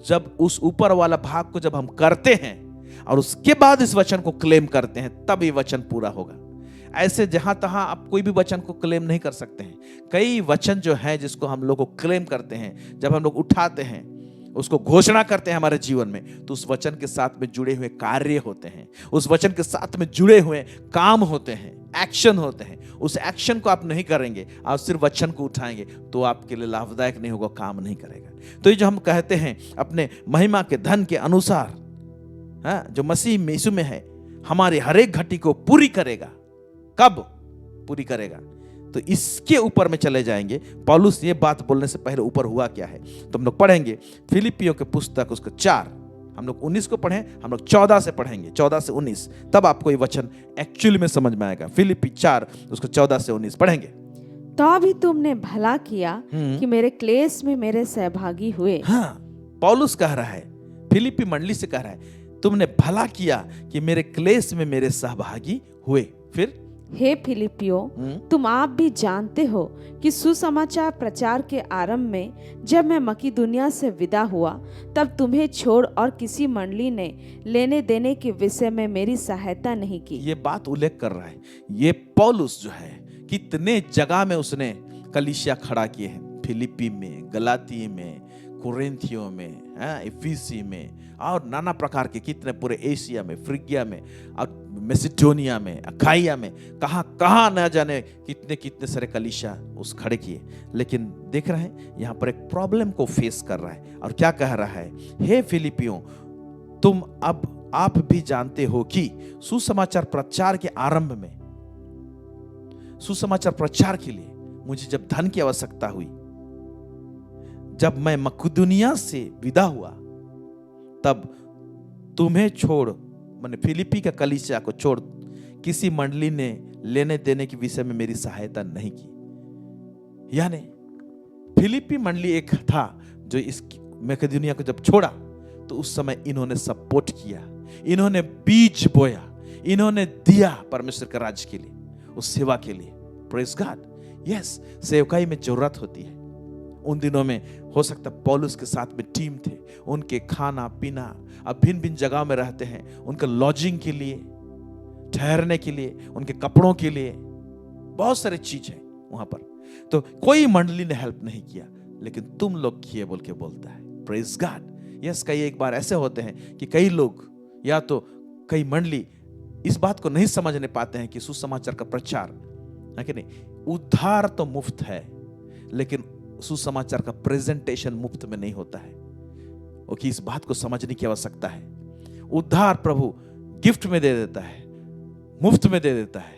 C: जब उस ऊपर वाला भाग को जब हम करते हैं और उसके बाद इस वचन को क्लेम करते हैं, तब ये वचन पूरा होगा। ऐसे जहां तहां आप कोई भी वचन को क्लेम नहीं कर सकते हैं। कई वचन जो है जिसको हम लोग को क्लेम करते हैं, जब हम लोग उठाते हैं, उसको घोषणा करते हैं हमारे जीवन में, तो उस वचन के साथ में जुड़े हुए कार्य होते हैं, उस वचन के साथ में जुड़े हुए काम होते हैं, एक्शन होते हैं। उस एक्शन को आप नहीं करेंगे, आप सिर्फ वचन को उठाएंगे तो आपके लिए लाभदायक नहीं होगा, काम नहीं करेगा। तो ये जो हम कहते हैं अपने महिमा के धन के अनुसार, जो मसीह यीशु में है, हमारे हर एक घटी को पूरी करेगा। कब पूरी करेगा? तो इसके ऊपर में चले जाएंगे। पौलुस ये बात बोलने से पहले ऊपर हुआ क्या है तो हम लोग पढ़ेंगे फिलिपियों के पुस्तक उसका 4, हम लोग 19 को पढ़ें, हम लोग 14 से पढ़ेंगे, 14 से 19, तब आपको ये वचन एक्चुअली में समझ में आएगा। फिलिपी 4 उसको 14 से 19 पढ़ेंगे।
D: तो भी तुमने भला किया कि मेरे क्लेश में मेरे सहभागी हुए।
C: हाँ, पौलुस कह रहा है, फिलिपी मंडली से कह रहा है, तुमने भला किया कि मेरे क्लेश में मेरे सहभागी हुए। फिर
D: हे फिलिपियो, तुम आप भी जानते हो कि सुसमाचार प्रचार के आरंभ में जब मैं मकीदुनिया से विदा हुआ, तब तुम्हें छोड़ और किसी मंडली ने लेने देने के विषय में मेरी सहायता नहीं की। ये
C: बात उल्लेख कर रहा है। ये पौलुस जो है कितने जगह में उसने कलीसिया खड़ा किए हैं, फिलिपी में, गलाती में, कुरिन्थियों में, इफिसी में, और नाना प्रकार के कितने पूरे एशिया में, फ्रिगिया में और मैसिडोनिया में, अखाइया में, कहां कहां न जाने कितने कितने सारे कलीसिया उस खड़े किए। लेकिन देख रहे हैं यहां पर एक प्रॉब्लम को फेस कर रहा है और क्या कह रहा है? हे फिलिपियों, तुम अब आप भी जानते हो कि सुसमाचार प्रचार के आरंभ में, सुसमाचार प्रचार के लिए मुझे जब धन की आवश्यकता हुई, जब मैं मकीदुनिया से विदा हुआ, तब तुम्हें छोड़, मैंने फिलिपी का कलीसिया को छोड़ किसी मंडली ने लेने देने के विषय में मेरी सहायता नहीं की। यानी फिलिपी मंडली एक था जो इस मकीदुनिया को जब छोड़ा तो उस समय इन्होंने सपोर्ट किया, इन्होंने बीज बोया, इन्होंने दिया परमेश्वर के राज्य के लिए, उस सेवा के लिए। Praise God. यस, सेवकाई में जरूरत होती है। उन दिनों में हो सकता है पौलुस के साथ में टीम थे, उनके खाना पीना, अब भिन्न भिन्न जगह में रहते हैं, उनके लॉजिंग के लिए, ठहरने के लिए, उनके कपड़ों के लिए, बहुत सारी चीज है वहां पर। तो कोई मंडली ने हेल्प नहीं किया, लेकिन तुम लोग किए बोल के बोलता है। Praise God. यस, कई एक बार ऐसे होते हैं कि कई लोग या तो कई मंडली इस बात को नहीं समझने पाते हैं कि सुसमाचार का प्रचार है कि नहीं, उद्धार तो मुफ्त है, लेकिन सुसमाचार का प्रेजेंटेशन मुफ्त में नहीं होता है। ओके, इस बात को समझने की आवश्यकता है। उद्धार प्रभु गिफ्ट में दे देता है, मुफ्त में दे देता है,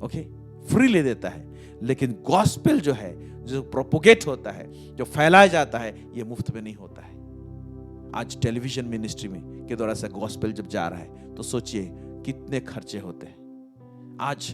C: ओके, फ्री ले देता है, लेकिन गॉस्पेल जो है, जो प्रोपोगेट होता है, जो फैलाया जाता है, ये मुफ्त में नहीं होता है। आज टेलीविजन मिनिस्ट्री में के द्वारा से गॉस्पेल जब जा रहा है तो सोचिए कितने खर्चे होते हैं। आज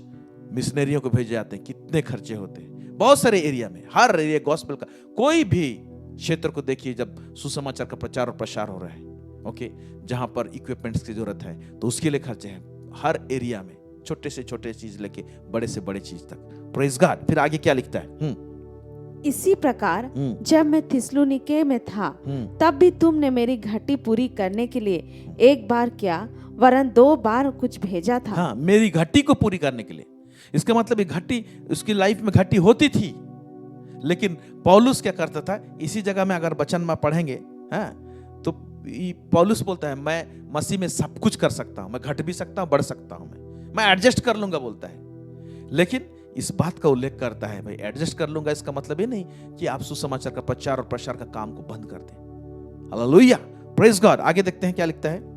C: मिशनरियों को भेजे जाते हैं, कितने खर्चे होते हैं। बहुत सारे एरिया में, हर एरिया गॉस्पेल का, कोई भी क्षेत्र को देखिए जब सुसमाचार का प्रचार और प्रसार हो रहा है, ओके, जहां पर इक्विपमेंट्स की जरूरत है तो उसके लिए खर्चे हैं हर एरिया में, छोटे से छोटे चीज लेके बड़े से बड़े चीज तक। Praise God. फिर आगे क्या लिखता है?
D: इसी प्रकार जब मैं थिस्सलुनीके में था, तब भी तुमने मेरी घटी पूरी करने के लिए एक बार क्या वरन 2 बार कुछ भेजा था।
C: हाँ, मेरी घटी को पूरी करने के लिए। इसका मतलब ये घटी, उसकी लाइफ में घटी होती थी, लेकिन पौलुस क्या करता था, इसी जगह में अगर वचन में पढ़ेंगे, हाँ, तो पौलुस बोलता है मैं मसीह में सब कुछ कर सकता हूं, मैं घट भी सकता हूं, बढ़ सकता हूं, मैं एडजस्ट कर लूंगा बोलता है। लेकिन इस बात का उल्लेख करता है, भाई एडजस्ट कर लूंगा, इसका मतलब ये नहीं कि आप सुसमाचार का प्रचार और प्रसार का काम को बंद कर दें। Hallelujah, praise God. आगे देखते हैं क्या लिखता है।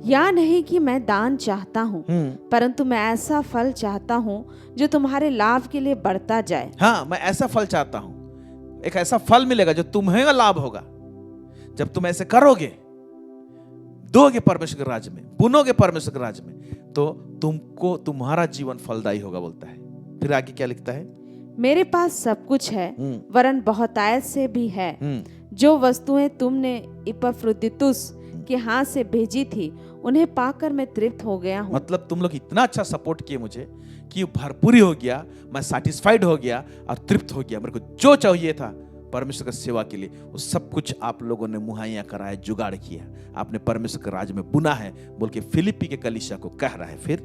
D: या नहीं कि मैं दान चाहता हूँ, परंतु मैं ऐसा फल चाहता हूँ जो तुम्हारे लाभ के लिए बढ़ता जाए।
C: हाँ, मैं ऐसा फल चाहता हूँ, एक ऐसा फल मिलेगा जो तुम्हें लाभ होगा। जब तुम ऐसे करोगे, दोगे परमेश्वर के राज्य में, बुनोगे परमेश्वर के राज्य में, तो तुमको तुम्हारा जीवन फलदायी होगा बोलता है। फिर आगे क्या लिखता है?
D: मेरे पास सब कुछ है, वरन बहुतायत से भी है। जो वस्तुएं तुमने इपफ्रुदीतुस के हाथ से भेजी थी, उन्हें पाकर मैं तृप्त हो गया हूँ। मतलब
C: तुम लोग इतना अच्छा सपोर्ट किए मुझे कि भरपूरी हो गया, मैं सैटिस्फाइड हो गया और तृप्त हो गया। मेरे को जो चाहिए था परमेश्वर की सेवा के लिए, वो सब कुछ आप लोगों ने मुहैया कराया, जुगाड़ किया, आपने परमेश्वर के राज्य में बुना है बोल के फिलिप्पी के कलीसिया को कह रहा है। फिर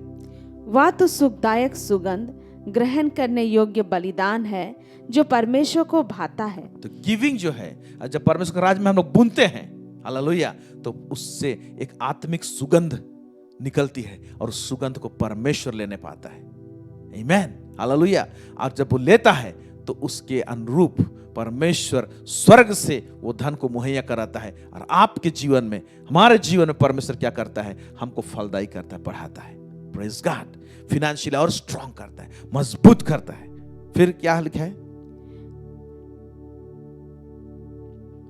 D: वह तो सुखदायक सुगंध, ग्रहण करने योग्य बलिदान है जो परमेश्वर को भाता है।
C: तो गिविंग जो है, जब परमेश्वर के राज्य में हम लोग बुनते हैं, हालेलुया, तो उससे एक आत्मिक सुगंध निकलती है और उस सुगंध को परमेश्वर लेने पाता है। आमीन, हालेलुया। और जब वो लेता है तो उसके अनुरूप परमेश्वर स्वर्ग से वो धन को मुहैया कराता है, और आपके जीवन में, हमारे जीवन में परमेश्वर क्या करता है, हमको फलदायी करता है, बढ़ाता है। Praise God. फिनेंशियली और स्ट्रांग करता है, मजबूत करता है। फिर क्या लिखा है?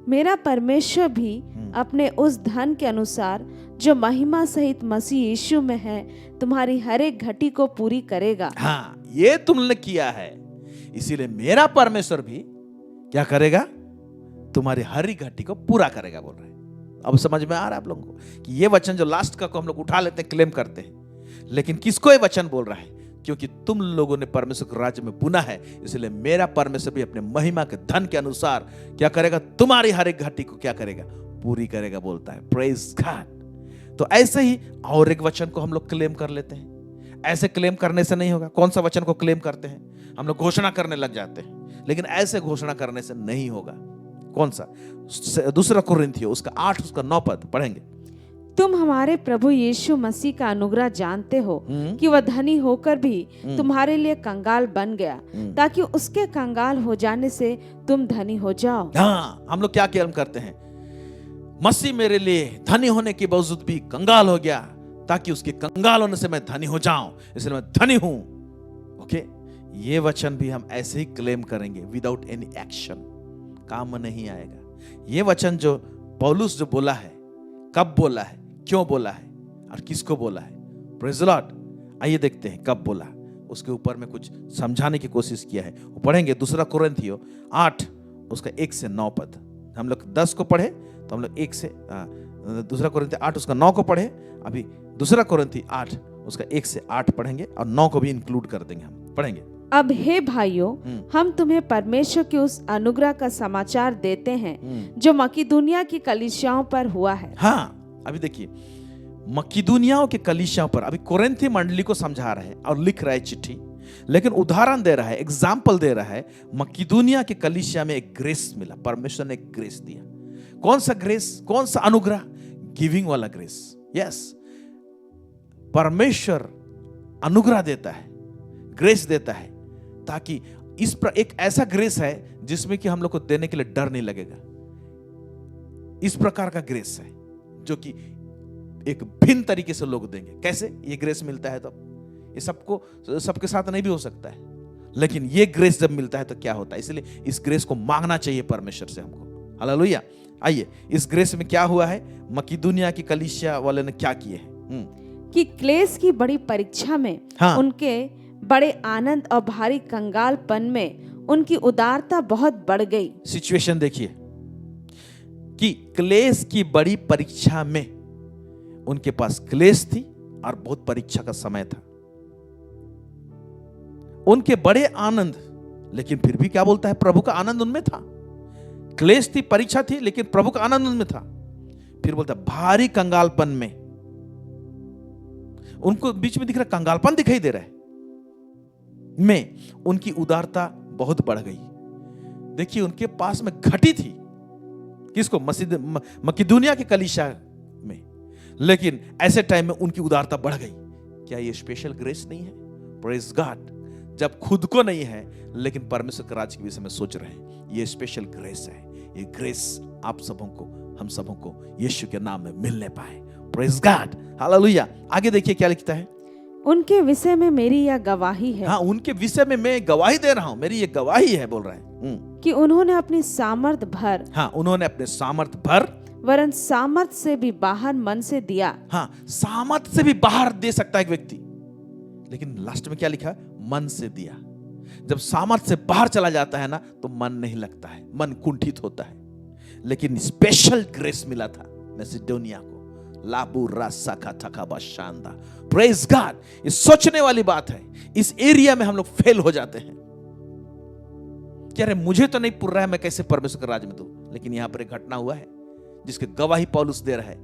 D: मेरा परमेश्वर भी अपने उस धन के अनुसार जो महिमा सहित मसीह यीशु में है, तुम्हारी हर एक घटी को पूरी करेगा।
C: हाँ, ये तुमने किया है, इसीलिए मेरा परमेश्वर भी क्या करेगा, तुम्हारी हर एक घटी को पूरा करेगा बोल रहे हैं। अब समझ में आ रहा है आप लोगों को कि ये वचन जो लास्ट का को हम लोग उठा लेते हैं, क्लेम करते हैं, लेकिन किसको ये वचन बोल रहा है? क्योंकि तुम लोगों ने परमेश्वर के राज्य में बुना है, इसलिए मेरा परमेश्वर भी अपने महिमा के धन के अनुसार क्या करेगा, तुम्हारी हर एक घटी को क्या करेगा, पूरी करेगा बोलता है। Praise God. तो ऐसे ही और एक वचन को हम लोग क्लेम कर लेते हैं। ऐसे क्लेम करने से नहीं होगा। कौन सा वचन को क्लेम करते हैं? हम लोग घोषणा करने लग जाते हैं, लेकिन ऐसे घोषणा करने से नहीं होगा। कौन सा? 2 कुरिन्थियों उसका 8 उसका 9 पद पढ़ेंगे।
D: तुम हमारे प्रभु यीशु मसीह का अनुग्रह जानते हो कि वह धनी होकर भी तुम्हारे लिए कंगाल बन गया, ताकि उसके कंगाल हो जाने से तुम धनी हो जाओ।
C: हाँ, हम लोग क्या क्लेम करते हैं? मसीह मेरे लिए धनी होने के बावजूद भी कंगाल हो गया, ताकि उसके कंगाल होने से मैं धनी हो जाऊं, इसलिए मैं धनी हूं। ओके, ये वचन भी हम ऐसे ही क्लेम करेंगे विदाउट एनी एक्शन, काम में नहीं आएगा। ये वचन जो पौलुस जो बोला है, कब बोला है, क्यों बोला है और किसको बोला है? Praise the Lord. आइए देखते हैं कब बोला, उसके ऊपर में कुछ समझाने की कोशिश किया है। वो पढ़ेंगे 2 कुरिन्थियों 8 उसका 1 से 9 पद। हम लोग 10 को पढ़े तो हम लोग 1 से 2 कुरिन्थियों 8 उसका 9 को पढ़े। अभी 2 कुरिन्थियों 8 उसका 1 से 8 पढ़ेंगे और 9 को भी इंक्लूड कर देंगे। हम पढ़ेंगे।
D: अब हे भाइयों, हम तुम्हें परमेश्वर के उस अनुग्रह का समाचार देते हैं जो मकिदुनिया की कलीसियाओं पर हुआ है।
C: हाँ, अभी देखिए, मकिदुनियाओं के कलीसियाओं पर, अभी कोरिन्थी मंडली को समझा रहा है और लिख रहा है चिट्ठी, लेकिन उदाहरण दे रहा है, एग्जाम्पल दे रहा है। मकिदुनिया के कलीसिया में एक ग्रेस मिला, परमेश्वर ने एक ग्रेस दिया। कौन सा ग्रेस, कौन सा अनुग्रह? गिविंग वाला ग्रेस। यस, परमेश्वर अनुग्रह देता है, ग्रेस देता है, ताकि इस पर एक ऐसा ग्रेस है जिसमें कि हम लोग को देने के लिए डर नहीं लगेगा। इस प्रकार का ग्रेस है जो कि एक भिन्न तरीके से लोग देंगे। कैसे ये ग्रेस मिलता है? तब ये सबको, सबके साथ नहीं भी हो सकता है, लेकिन ये ग्रेस जब मिलता है तो क्या होता है? इसलिए इस ग्रेस को मांगना चाहिए परमेश्वर से हमको। हालेलुया। आइए, इस ग्रेस में क्या हुआ है, मकिदुनिया की कलीसिया वाले ने क्या किए हैं?
D: कि क्लेश की बड़ी परीक्षा में
C: हाँ।
D: उनके बड़े आनंद और भारी कंगालपन में उनकी उदारता बहुत बढ़ गई।
C: सिचुएशन देखिए कि क्लेश की बड़ी परीक्षा में उनके पास क्लेश थी और बहुत परीक्षा का समय था। उनके बड़े आनंद, लेकिन फिर भी क्या बोलता है, प्रभु का आनंद उनमें था। क्लेश थी, परीक्षा थी, लेकिन प्रभु का आनंद उनमें था। फिर बोलता है भारी कंगालपन में, उनको बीच में दिख रहा कंगालपन दिखाई दे रहा है, में उनकी उदारता बहुत बढ़ गई। देखिए, उनके पास में घटी थी, किसको? मकिदुनिया के कलीसिया में, लेकिन ऐसे टाइम में उनकी उदारता बढ़ गई। क्या ये स्पेशल ग्रेस नहीं है? Praise God. जब खुद को नहीं है लेकिन परमेश्वर के राज्य के विषय में सोच रहे हैं, ये स्पेशल ग्रेस है। ये ग्रेस आप सबों को, हम सबों को यीशु के नाम में मिलने पाए। Praise God, hallelujah. आगे देखिए क्या लिखता है,
D: उनके विषय में मेरी यह गवाही है।
C: हाँ, उनके विषय में मैं गवाही दे रहा हूं, मेरी ये गवाही है, बोल रहा है
D: कि उन्होंने अपनी सामर्थ भर,
C: हाँ, उन्होंने अपने सामर्थ भर,
D: वरन सामर्थ से भी बाहर मन से दिया।
C: हाँ, सामर्थ से भी बाहर दे सकता है एक व्यक्ति, लेकिन लास्ट में क्या लिखा? मन से दिया। जब सामर्थ से बाहर चला जाता है ना, तो मन नहीं लगता है, मन कुंठित होता है। लेकिन स्पेशल ग्रेस मिला था मैसिडोनिया को, लाबू रासा का थका शानदार। Praise God. ये सोचने वाली बात है। इस एरिया में हम लोग फेल हो जाते हैं, क्या रे मुझे तो नहीं पुर रहा है, मैं कैसे परमेश्वर के राज्य में दूं? लेकिन यहां पर एक घटना हुआ है जिसके गवाही पौलुस दे रहा है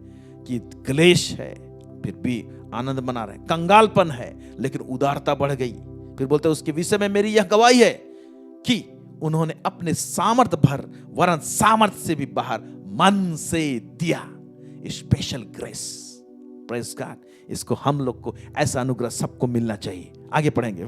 C: कि क्लेश है फिर भी आनंद मना रहे, कंगालपन है लेकिन उदारता बढ़ गई। फिर बोलते हैं उसके विषय में मेरी यह गवाही है कि उन्होंने अपने सामर्थ भर, वरन सामर्थ से भी बाहर मन से दिया। Special grace. Praise God. इसको हम लोग को, ऐसा अनुग्रह सबको मिलना चाहिए। आगे पढ़ेंगे।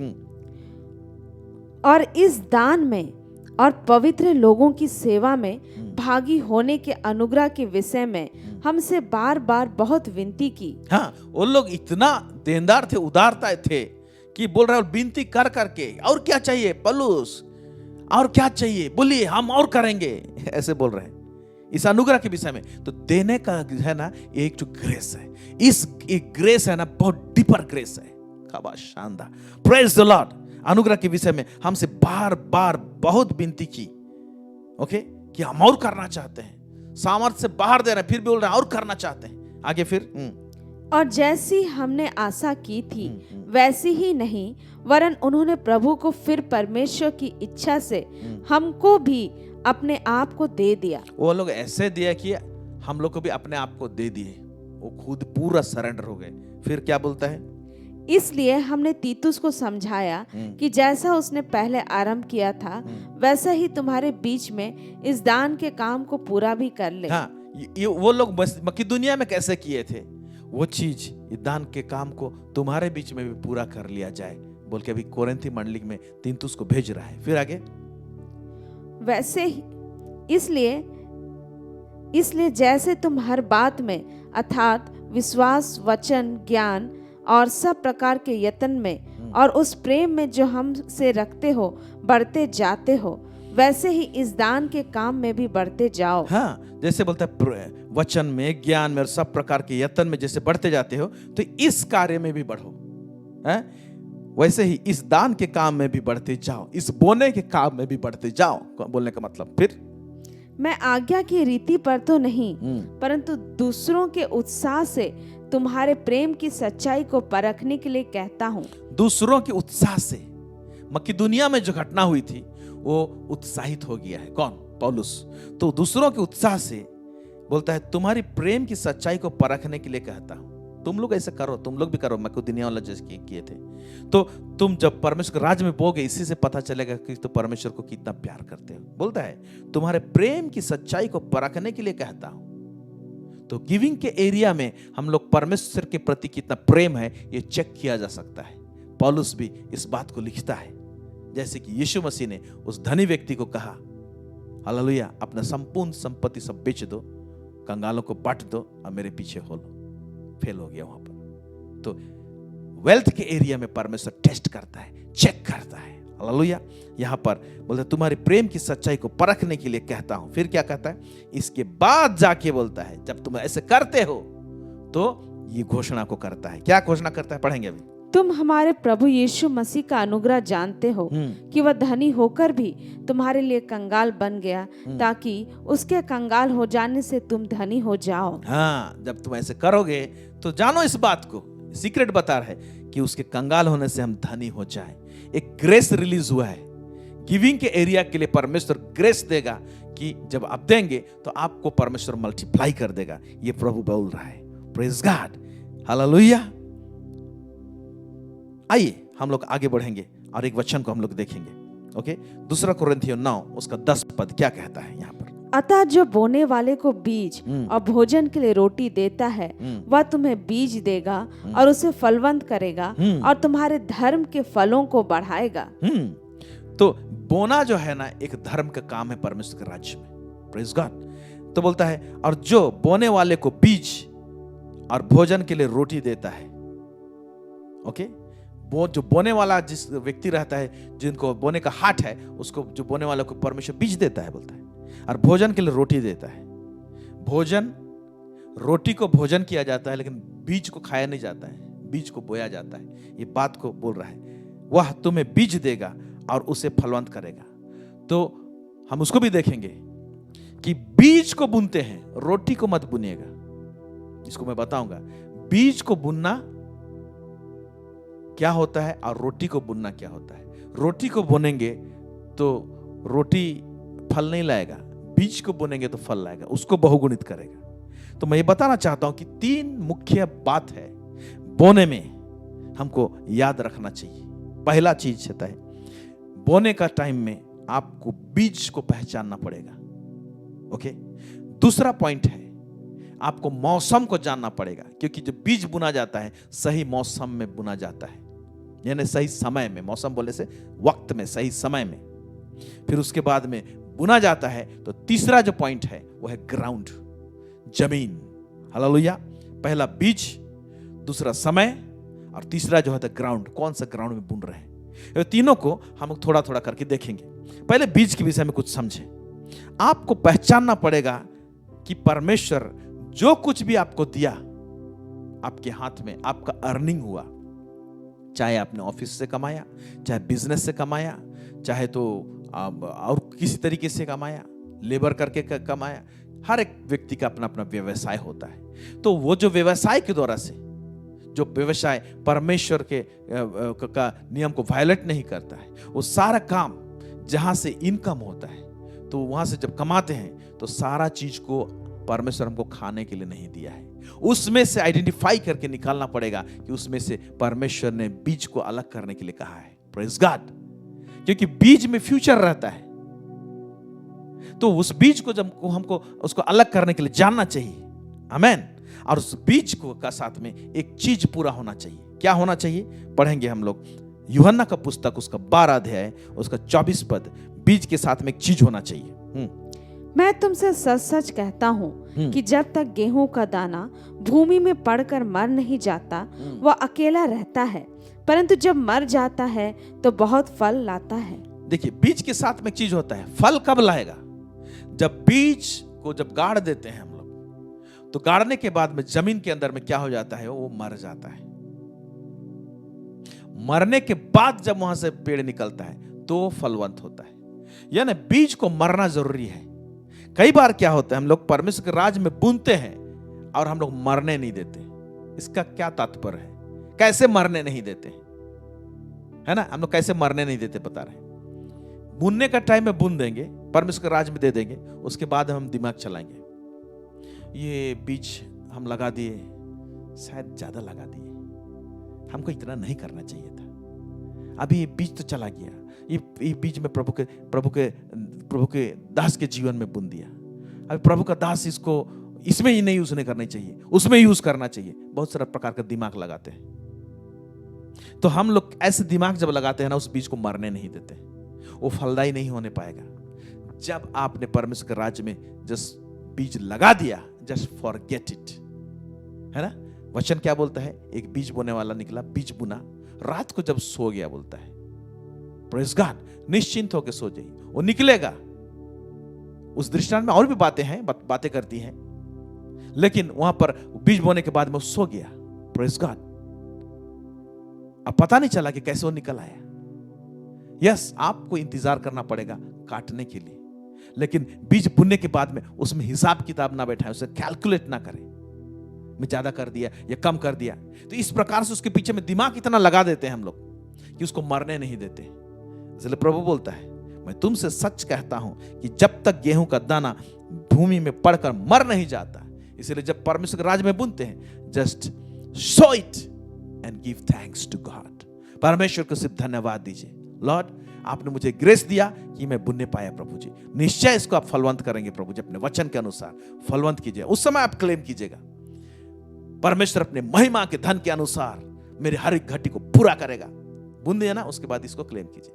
D: और इस दान में और पवित्र लोगों की सेवा में भागी होने के अनुग्रह के विषय में हमसे बार बार बहुत विनती की।
C: हाँ, वो लोग इतना देनदार थे, उदारता थे कि बोल रहे हैं, विनती कर करके, और क्या चाहिए पौलुस, और क्या चाहिए बोलिए, हम और करेंगे, ऐसे बोल रहे हैं इस अनुग्रह के विषय में। तो देने का है ना, एक जो ग्रेस है, इस एक ग्रेस है ना, बहुत डीपर ग्रेस है। क्या शानदार। Praise the Lord. अनुग्रह के विषय में हमसे बार बार बहुत विनती की, ओके, कि हम और करना चाहते हैं, सामर्थ्य से बाहर दे रहे हैं, फिर भी बोल रहे हैं और करना चाहते हैं। आगे फिर
D: और जैसी हमने आशा की थी वैसी ही नहीं, वरन उन्होंने प्रभु को फिर परमेश्वर की इच्छा से हमको भी अपने आप को दे दिया।
C: वो लोग ऐसे दिया कि हम लोग को भी अपने आप को दे दिए, वो खुद पूरा सरेंडर हो गए। फिर क्या बोलता है,
D: इसलिए हमने तीतुस को समझाया कि जैसा उसने पहले आरंभ किया था वैसा ही तुम्हारे बीच में इस दान के काम को पूरा भी कर ले।
C: हाँ, ये वो लोग मकिदुनिया में कैसे किए थे, वो चीज, ये दान के काम को तुम्हारे बीच में भी पूरा कर लिया जाए बोल के अभी कोरिन्थी मंडली में तीतुस को भेज रहा है। फिर आगे,
D: वैसे ही इसलिए जैसे तुम हर बात में अर्थात विश्वास, वचन, ज्ञान और सब प्रकार के यत्न में और उस प्रेम में जो हमसे रखते हो बढ़ते जाते हो, वैसे ही इस दान के काम में भी बढ़ते जाओ।
C: हाँ, जैसे बोलता है वचन में, ज्ञान में और सब प्रकार के यत्न में जैसे बढ़ते जाते हो, तो इस कार्य में भी बढ़ो, है? वैसे ही इस दान के काम में भी बढ़ते जाओ, इस बोने के काम में भी बढ़ते जाओ। बोलने का मतलब, फिर
D: मैं आज्ञा की रीति पर तो नहीं, परंतु दूसरों के उत्साह से तुम्हारे प्रेम की सच्चाई को परखने के लिए कहता हूँ।
C: दूसरों के उत्साह से, मकिदुनिया में जो घटना हुई थी वो उत्साहित हो गया है। कौन? पौलुस। तो दूसरों के उत्साह से बोलता है तुम्हारी प्रेम की सच्चाई को परखने के लिए कहता हूं, तुम लोग ऐसे करो, तुम लोग भी करो। मकिदुनिया वाला जैसे किए थे, तो तुम जब परमेश्वर के राज्य में बोगे इसी से पता चलेगा कि तो परमेश्वर को कितना प्यार करते हो। बोलता है तुम्हारे प्रेम की सच्चाई को परखने के लिए कहता हूं। तो गिविंग के एरिया में हम लोग परमेश्वर के प्रति कितना प्रेम है ये चेक किया जा सकता है। पौलुस भी इस बात को लिखता है, जैसे कि यीशु मसीह ने उस धनी व्यक्ति को कहा, हालेलुया, अपना संपूर्ण संपत्ति सब बेच दो, कंगालों को बांट दो और मेरे पीछे हो लो। फेल हो गया वहां पर। तो वेल्थ के एरिया में परमेश्वर टेस्ट करता है, चेक करता है। हालेलुया। यहां पर बोलता है तुम्हारी प्रेम की सच्चाई को परखने के लिए कहता हूं। फिर क्या कहता है? इसके बाद जाके बोलता है जब तुम ऐसे करते हो तो ये घोषणा को करता है। क्या घोषणा करता है? पढ़ेंगे अभी।
D: तुम हमारे प्रभु यीशु मसीह का अनुग्रह जानते हो कि वह धनी होकर भी तुम्हारे लिए कंगाल बन गया ताकि उसके कंगाल हो जाने से तुम धनी हो जाओ।
C: हाँ, जब तुम ऐसे करोगे तो जानो इस बात को, सीक्रेट बता रहा है कि उसके कंगाल होने से हम धनी हो जाए। एक ग्रेस रिलीज हुआ है गिविंग के एरिया के लिए। परमेश्वर ग्रेस देगा कि जब आप देंगे तो आपको परमेश्वर मल्टीप्लाई कर देगा। ये प्रभु बोल रहा है। Praise God, hallelujah. आइए हम लोग आगे बढ़ेंगे और एक वचन को हम लोग देखेंगे। ओके, 2 कुरिन्थियों 9 उसका 10 पद क्या कहता है यहाँ पर?
D: अतः जो बोने वाले को बीज और भोजन के लिए रोटी देता है वह तुम्हें बीज देगा और उसे फलवंत करेगा और तुम्हारे धर्म के फलों को बढ़ाएगा।
C: तो बोना जो है ना एक धर्म का काम है परमेश्वर के राज्य में। Praise God. तो बोलता है और जो बोने वाले को बीज और भोजन के लिए रोटी देता है। ओके, वो जो बोने वाला जिस व्यक्ति रहता है, जिनको बोने का हाथ है, उसको जो बोने वाले को परमेश्वर बीज देता है बोलता है, और भोजन के लिए रोटी देता है। भोजन, रोटी को भोजन किया जाता है लेकिन बीज को खाया नहीं जाता है, बीज को बोया जाता है। ये बात को बोल रहा है। वह तुम्हें बीज देगा और उसे फलवंत करेगा। तो हम उसको भी देखेंगे कि बीज को बुनते हैं, रोटी को मत बुनिएगा। इसको मैं बताऊंगा बीज को बुनना क्या होता है और रोटी को बुनना क्या होता है। रोटी को बुनेंगे तो रोटी फल नहीं लाएगा, बीज को बुनेंगे तो फल लाएगा, उसको बहुगुणित करेगा। तो मैं ये बताना चाहता हूं कि 3 मुख्य बात है बोने में हमको याद रखना चाहिए। पहला चीज होता है बोने का टाइम में आपको बीज को पहचानना पड़ेगा। ओके, दूसरा पॉइंट है आपको मौसम को जानना पड़ेगा, क्योंकि जब बीज बुना जाता है सही मौसम में बुना जाता है, यानी सही समय में। मौसम बोले से वक्त में, सही समय में। फिर उसके बाद में बुना जाता है। तो तीसरा जो पॉइंट है वो है ग्राउंड, जमीन। हालेलुया। पहला बीज, दूसरा समय और तीसरा जो है ग्राउंड। कौन सा ग्राउंड में बुन रहे हैं, ये तीनों को हम थोड़ा थोड़ा करके देखेंगे। पहले बीज के विषय में कुछ समझें। आपको पहचानना पड़ेगा कि परमेश्वर जो कुछ भी आपको दिया आपके हाथ में, आपका अर्निंग हुआ, चाहे आपने ऑफिस से कमाया, चाहे बिजनेस से कमाया, चाहे तो और किसी तरीके से कमाया, लेबर करके कमाया। हर एक व्यक्ति का अपना अपना व्यवसाय होता है। तो वो जो व्यवसाय के द्वारा से, जो व्यवसाय परमेश्वर के का नियम को वायलेट नहीं करता है, वो सारा काम जहां से इनकम होता है, तो वहां से जब कमाते हैं तो सारा चीज को परमेश्वर हमको खाने के लिए नहीं दिया है। उसमें से आइडेंटिफाई करके निकालना पड़ेगा कि उसमें से परमेश्वर ने बीज को अलग करने के लिए कहा है। Praise God. क्योंकि बीज में फ्यूचर रहता है, तो उस बीज को जब हमको उसको अलग करने के लिए जानना चाहिए। आमेन। और उस बीज को का साथ में एक चीज पूरा होना चाहिए। क्या होना चाहिए? पढ़ेंगे हम लोग यूहन्ना का पुस्तक उसका 12 अध्याय उसका 24 पद। बीज के साथ में एक चीज होना चाहिए।
D: मैं तुमसे सच सच कहता हूँ कि जब तक गेहूं का दाना भूमि में पड़कर मर नहीं जाता वह अकेला रहता है, परंतु जब मर जाता है तो बहुत फल लाता है।
C: देखिए, बीज के साथ में एक चीज होता है। फल कब लाएगा? जब बीज को जब गाड़ देते हैं हम लोग, तो गाड़ने के बाद में जमीन के अंदर में क्या हो जाता है? वो मर जाता है। मरने के बाद जब वहां से पेड़ निकलता है तो फलवंत होता है। यानी बीज को मरना जरूरी है। कई बार क्या होता है, हम लोग परमेश्वर के राज में बुनते हैं और हम लोग मरने नहीं देते। इसका क्या तात्पर्य है? कैसे मरने नहीं देते? है ना, हम लोग कैसे मरने नहीं देते बता रहे। बुनने का टाइम में बुन देंगे, परमेश्वर के राज में दे देंगे, उसके बाद हम दिमाग चलाएंगे। ये बीज हम लगा दिए, शायद ज्यादा लगा दिए, हमको इतना नहीं करना चाहिए था। अभी ये बीज तो चला गया, ये बीज में प्रभु के दास के जीवन में बुन दिया। अभी प्रभु का दास इसको इसमें ही नहीं यूज नहीं करना चाहिए, उसमें यूज करना चाहिए। बहुत सारा प्रकार का दिमाग लगाते हैं। तो हम लोग ऐसे दिमाग जब लगाते हैं ना, उस बीज को मरने नहीं देते, वो फलदायी नहीं होने पाएगा। जब आपने परमेश्वर के राज्य में जस्ट बीज लगा दिया, जस्ट फॉरगेट इट, है ना। वचन क्या बोलता है? एक बीज बोने वाला निकला, बीज बुना, रात को जब सो गया, बोलता है प्रेज़ गॉड, निश्चिंत होकर सो जाइए, वो निकलेगा। उस दृष्टांत में और भी बातें हैं, बातें करती हैं, लेकिन वहां पर बीज बोने के बाद में वो सो गया। Praise God. अब पता नहीं चला कि कैसे वो निकल आया। यस, आपको इंतजार करना पड़ेगा काटने के लिए, लेकिन बीज बुनने के बाद में उसमें हिसाब किताब ना बैठाए, उसे कैलकुलेट ना करें, मैं ज्यादा कर दिया या कम कर दिया। तो इस प्रकार से उसके पीछे में दिमाग इतना लगा देते हैं हम लोग कि उसको मरने नहीं देते। इसलिए प्रभु बोलता है, मैं तुमसे सच कहता हूं कि जब तक गेहूं का दाना भूमि में पड़कर मर नहीं जाता। इसलिए जब परमेश्वर के राज में बुनते हैं, just so it and give thanks to God. परमेश्वर को सिर्फ धन्यवाद दीजिए, लॉर्ड आपने मुझे ग्रेस दिया कि मैं बुनने पाया। प्रभु जी, निश्चय इसको आप फलवंत करेंगे प्रभु जी, अपने वचन के अनुसार फलवंत कीजिए। उस समय आप क्लेम कीजिएगा, परमेश्वर अपने महिमा के धन के अनुसार मेरे हर एक घटी को पूरा करेगा। बुन दिया ना, उसके बाद इसको क्लेम कीजिए।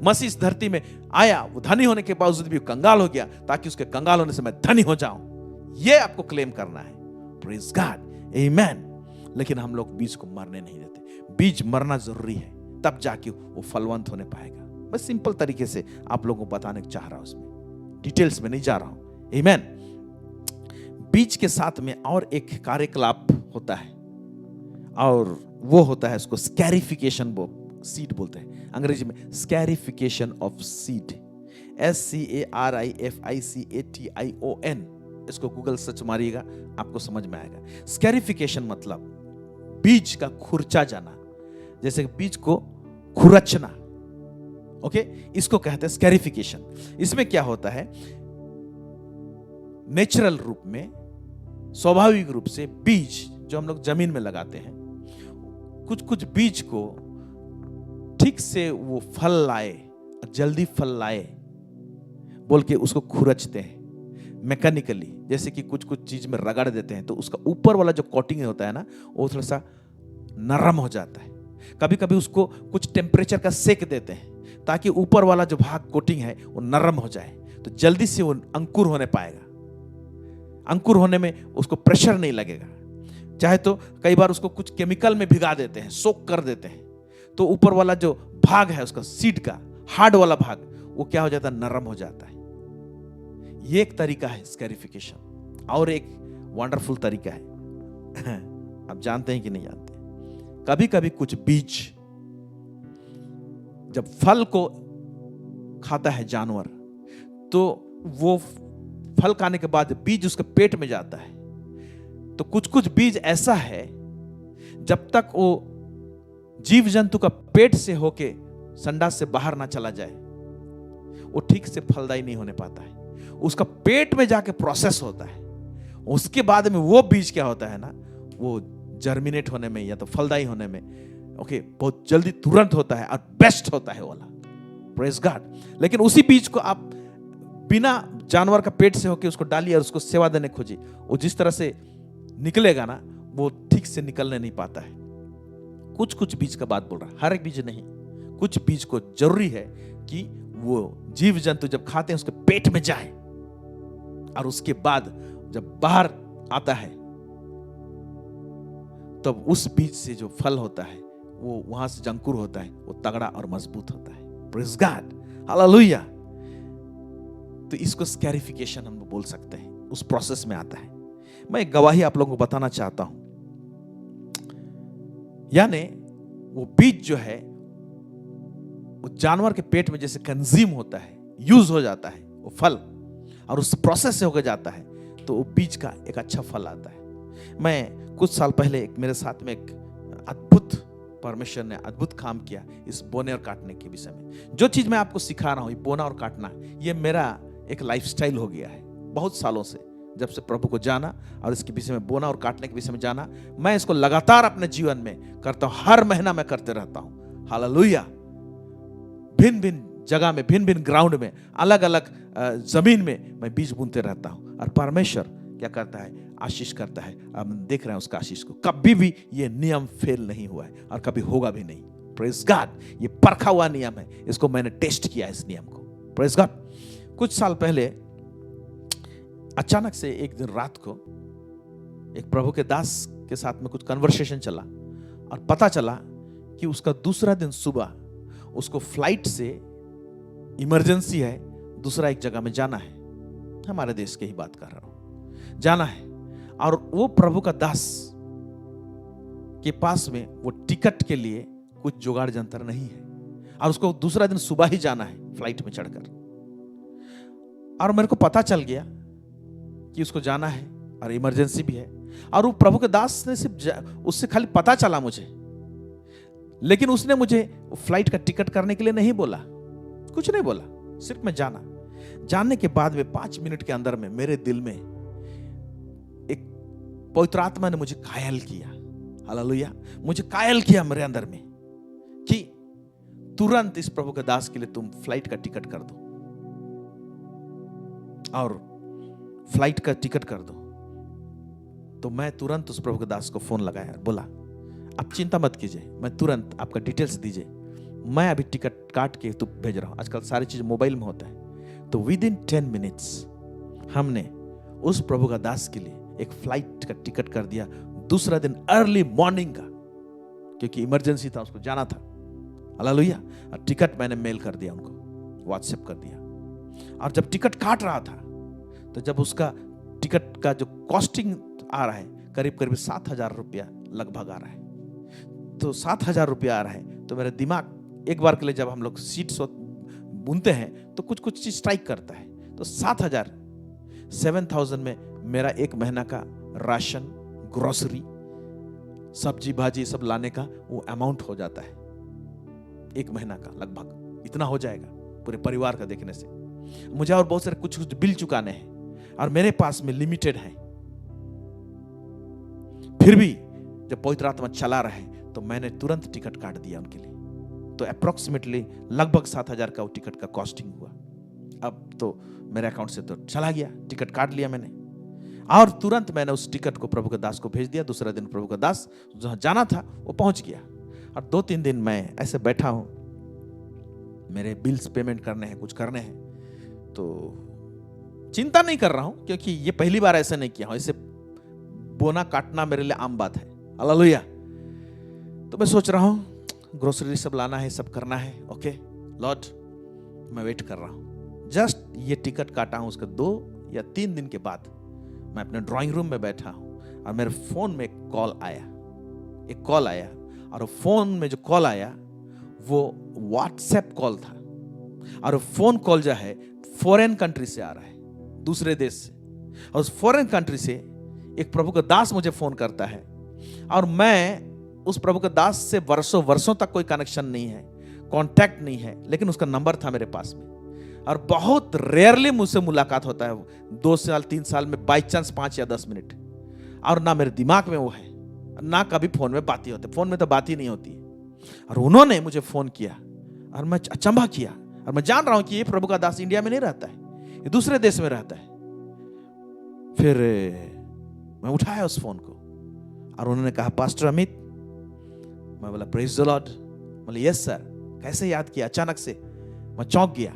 C: मसीह इस धरती में आया, वो धनी होने के बावजूद भी कंगाल हो गया, ताकि उसके कंगाल होने से मैं धनी हो जाऊं। ये आपको क्लेम करना है। प्रेज़ गॉड, आमेन। लेकिन हम लोग बीज को मरने नहीं देते। बीज मरना जरूरी है, तब जाके वो फलवंत होने पाएगा। मैं सिंपल तरीके से आप लोगों को बताने चाह रहा हूं, उसमें डिटेल्स में नहीं जा रहा हूं। आमेन। बीज के साथ में और एक कार्यकलाप होता है, और वो होता है, उसको स्कैरिफिकेशन सीड बोलते हैं अंग्रेजी में, स्कैरिफिकेशन ऑफ सीड, SCARIFICATION। इसको गूगल सर्च मारिएगा, आपको समझ में आएगा। स्कैरिफिकेशन मतलब बीज का खुरचा जाना, जैसे बीज को खुरचना, ओके, इसको कहते हैं स्कैरिफिकेशन। इसमें क्या होता है, नेचुरल रूप में, स्वाभाविक रूप से बीज जो हम लोग जमीन में लगाते हैं, कुछ कुछ बीज को ठीक से वो फल लाए, जल्दी फल लाए बोल के उसको खुरचते हैं मैकेनिकली। जैसे कि कुछ कुछ चीज में रगड़ देते हैं, तो उसका ऊपर वाला जो कोटिंग होता है ना, वो थोड़ा सा नरम हो जाता है। कभी कभी उसको कुछ टेम्परेचर का सेक देते हैं, ताकि ऊपर वाला जो भाग कोटिंग है वो नरम हो जाए, तो जल्दी से वो अंकुर होने पाएगा। अंकुर होने में उसको प्रेशर नहीं लगेगा। चाहे तो कई बार उसको कुछ केमिकल में भिगा देते हैं, सोक कर देते हैं, तो ऊपर वाला जो भाग है उसका सीड का हार्ड वाला भाग, वो क्या हो जाता है, नरम हो जाता है। ये एक तरीका है स्कैरिफिकेशन। और एक वंडरफुल तरीका है आप जानते हैं कि नहीं जानते, कभी कभी कुछ बीज जब फल को खाता है जानवर, तो वो फल खाने के बाद बीज उसके पेट में जाता है। तो कुछ कुछ बीज ऐसा है, जब तक वो जीव जंतु का पेट से होके संडास से बाहर ना चला जाए, वो ठीक से फलदायी नहीं होने पाता है। उसका पेट में जाके प्रोसेस होता है, उसके बाद में वो बीज क्या होता है ना, वो जर्मिनेट होने में या तो फलदायी होने में, ओके, बहुत जल्दी तुरंत होता है और बेस्ट होता है वाला। Praise God. लेकिन उसी बीज को आप बिना जानवर का पेट से होके उसको डालिए और उसको सेवा देने खोजिए, वो जिस तरह से निकलेगा ना, वो ठीक से निकलने नहीं पाता है। कुछ कुछ बीज का बात बोल रहा है, हर एक बीज नहीं। कुछ बीज को जरूरी है कि वो जीव जंतु जब खाते हैं उसके पेट में जाए, और उसके बाद जब बाहर आता है, तब उस बीज से जो फल होता है, वो वहां से जो अंकुर होता है, वो तगड़ा और मजबूत होता है। Praise God, hallelujah. तो इसको स्कैरिफिकेशन हम बोल सकते हैं, उस प्रोसेस में आता है। मैं एक गवाही आप लोगों को बताना चाहता हूं। यानी वो बीज जो है, वो जानवर के पेट में जैसे कंज्यूम होता है, यूज हो जाता है वो फल, और उस प्रोसेस से होकर जाता है, तो वो बीज का एक अच्छा फल आता है। मैं कुछ साल पहले मेरे साथ में एक अद्भुत परमेश्वर ने अद्भुत काम किया इस बोने और काटने के विषय में। जो चीज मैं आपको सिखा रहा हूं, ये बोना और काटना, ये मेरा एक लाइफस्टाइल हो गया है बहुत सालों से। जब से प्रभु को जाना और इसके विषय में, बोना और काटने के विषय में जाना, मैं इसको लगातार अपने जीवन में करता हूं। हर महीना मैं करते रहता हूं। हालेलुया। भिन्न भिन्न जगह में, भिन्न भिन्न ग्राउंड में, अलग अलग जमीन में मैं बीज बुनते रहता हूं। और परमेश्वर क्या करता है? आशीष करता है। अब हम देख रहे हैं उसका आशीष को। कभी भी ये नियम फेल नहीं हुआ है और कभी होगा भी नहीं। Praise God. ये परखा हुआ नियम है, इसको मैंने टेस्ट किया इस नियम को। Praise God. कुछ साल पहले अचानक से एक दिन रात को एक प्रभु के दास के साथ में कुछ कन्वर्सेशन चला और पता चला कि उसका दूसरा दिन सुबह उसको फ्लाइट से इमरजेंसी है, दूसरा एक जगह में जाना है। हमारे देश के ही बात कर रहा हूं, जाना है। और वो प्रभु का दास के पास में वो टिकट के लिए कुछ जुगाड़ जंतर नहीं है और उसको दूसरा दिन सुबह ही जाना है फ्लाइट में चढ़कर। और मेरे को पता चल गया कि उसको जाना है और इमरजेंसी भी है। और वो प्रभु के दास ने सिर्फ उससे खाली पता चला मुझे, लेकिन उसने मुझे फ्लाइट का टिकट करने के लिए नहीं बोला, कुछ नहीं बोला, सिर्फ मैं जाना। जानने के बाद में 5 मिनट के अंदर में मेरे दिल में एक पवित्र आत्मा ने मुझे कायल किया। हालेलुया। मुझे कायल किया मेरे अंदर में कि तुरंत इस प्रभु के दास के लिए तुम फ्लाइट का टिकट कर दो और फ्लाइट का टिकट कर दो। तो मैं तुरंत उस प्रभु के दास को फोन लगाया और बोला, आप चिंता मत कीजिए, मैं तुरंत आपका डिटेल्स दीजिए, मैं अभी टिकट काट के तो भेज रहा हूं। आजकल सारी चीज मोबाइल में होता है। तो विद इन 10 मिनट्स हमने उस प्रभु का दास के लिए एक फ्लाइट का टिकट कर दिया दूसरा दिन अर्ली मॉर्निंग का, क्योंकि इमरजेंसी था, उसको जाना था। हालेलुया। और टिकट मैंने मेल कर दिया उनको, व्हाट्सएप कर दिया। और जब टिकट काट रहा था तो जब उसका टिकट का जो कॉस्टिंग आ रहा है करीब करीब 7,000 रुपया लगभग आ रहा है। तो 7,000 रुपया आ रहा है तो मेरा दिमाग एक बार के लिए, जब हम लोग सीट बुनते हैं तो कुछ कुछ चीज स्ट्राइक करता है। तो 7,000 में मेरा एक महीना का राशन, ग्रोसरी, सब्जी भाजी सब लाने का वो अमाउंट हो जाता है। एक महीना का लगभग इतना हो जाएगा पूरे परिवार का देखने से। मुझे और बहुत सारे कुछ कुछ बिल चुकाने हैं और मेरे पास में लिमिटेड है। फिर भी जब पवित्र आत्मा चला रहे तो मैंने तुरंत टिकट काट दिया उनके लिए। तो अप्रोक्सीमेटली लगभग 7,000 का वो टिकट का कॉस्टिंग हुआ। अब तो मेरे अकाउंट से तो चला गया, टिकट काट लिया मैंने और तुरंत मैंने उस टिकट को प्रभु के दास को भेज दिया। दूसरा दिन प्रभु का दास जहां जाना था वो पहुंच गया। और 2-3 दिन मैं ऐसे बैठा हूं, मेरे बिल्स पेमेंट करने हैं, कुछ करने हैं, तो चिंता नहीं कर रहा हूं क्योंकि ये पहली बार ऐसा नहीं किया हूं। ऐसे बोना काटना मेरे लिए आम बात है। हालेलुया। तो मैं सोच रहा हूं ग्रोसरी सब लाना है, सब करना है। ओके लॉर्ड, मैं वेट कर रहा हूं। जस्ट ये टिकट काटा हूं, उसके 2 या 3 दिन के बाद मैं अपने ड्राइंग रूम में बैठा हूं और मेरे फोन में एक कॉल आया और फोन में जो कॉल आया वो व्हाट्सएप कॉल था। और फोन कॉल जो है फॉरेन कंट्री से आ रहा है, दूसरे देश से। और उस फॉरेन कंट्री से एक प्रभु का दास मुझे फोन करता है और मैं उस प्रभु के दास से वर्षों तक कोई कनेक्शन नहीं है, कांटेक्ट नहीं है, लेकिन उसका नंबर था मेरे पास में। और बहुत रेयरली मुझसे मुलाकात होता है, 2 साल 3 साल में बाई चांस 5 या 10 मिनट। और ना मेरे दिमाग में वो है, ना कभी फोन में बात ही होती, फोन में तो बात ही नहीं होती। और उन्होंने मुझे फोन किया और मैं अचंभा किया। और मैं जान रहा हूं कि ये प्रभु का दास इंडिया में नहीं रहता है, ये दूसरे देश में रहता है। फिर मैं उठाया उस फोन को और उन्होंने कहा, पास्टर अमित। मैं बोला, प्रेज द लॉर्ड। बोले, यस सर। कैसे याद किया? अचानक से मैं चौंक गया।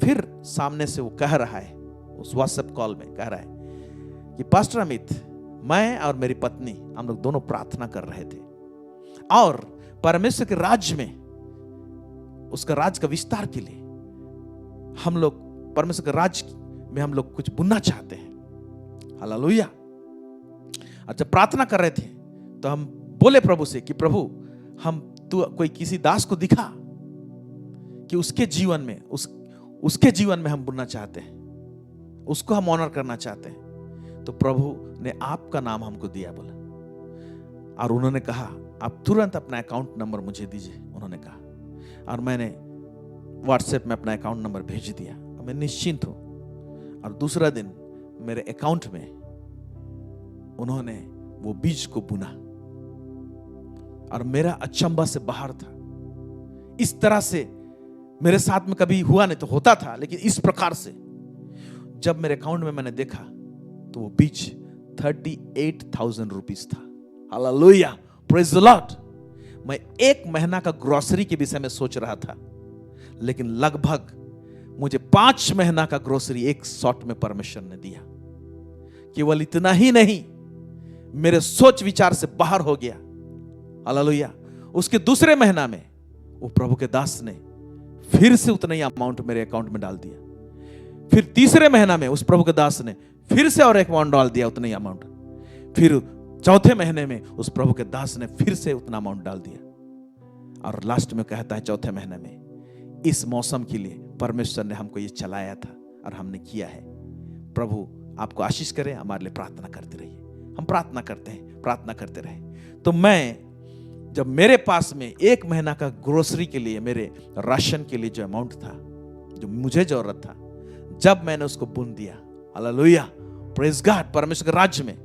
C: फिर सामने से वो कह रहा है, उस व्हाट्सएप कॉल में कह रहा है कि पास्टर अमित, मैं और मेरी पत्नी हम लोग दोनों प्रार्थना कर रहे थे और परमेश्वर के राज्य में, उसका राज्य का विस्तार के लिए हम लोग परमेश्वर के राज्य में हम लोग कुछ बुनना चाहते हैं। हालेलुया। और जब प्रार्थना कर रहे थे तो हम बोले प्रभु से कि प्रभु, हम तू कोई किसी दास को दिखा कि उसके जीवन में हम बुनना चाहते हैं, उसको हम ऑनर करना चाहते हैं। तो प्रभु ने आपका नाम हमको दिया बोला। और उन्होंने कहा, आप तुरंत अपना अकाउंट नंबर मुझे दीजिए, उन्होंने कहा। और मैंने व्हाट्सएप में अपना अकाउंट नंबर भेज दिया। मैं निश्चिंत हूं। और दूसरा दिन मेरे अकाउंट में उन्होंने वो बीज को बुना और मेरा अचंभा से बाहर था। इस तरह से मेरे साथ में कभी हुआ नहीं, तो होता था, लेकिन इस प्रकार से जब मेरे अकाउंट में मैंने देखा तो वो बीज 38,000 रुपीस था। Hallelujah, praise the Lord. मैं 1 महीना का ग्रोसरी के विषय में सोच रहा था, लेकिन लगभग मुझे 5 महीना का ग्रोसरी एक शॉट में परमेश्वर ने दिया। केवल इतना ही नहीं, मेरे सोच विचार से बाहर हो गया। हालेलुया। उसके दूसरे महीना में वो प्रभु के दास ने फिर से उतना ही अमाउंट मेरे अकाउंट में डाल दिया। फिर तीसरे महीना में उस प्रभु के दास ने फिर से और एक अमाउंट डाल दिया, उतना ही अमाउंट। फिर चौथे महीने में उस प्रभु के दास ने फिर से उतना अमाउंट डाल दिया। और लास्ट में कहता है चौथे महीने में, इस मौसम के लिए परमेश्वर ने हमको ये चलाया था और हमने किया है। प्रभु आपको आशीष करे। हमारे लिए प्रार्थना करते रहिए। हम प्रार्थना करते हैं, प्रार्थना करते रहे। तो मैं जब मेरे पास में 1 महीना का ग्रोसरी के लिए, मेरे राशन के लिए जो अमाउंट था, जो मुझे जरूरत था, जब मैंने उसको बुन दिया, हालेलुया, प्रेज गॉड, परमेश्वर के राज्य में,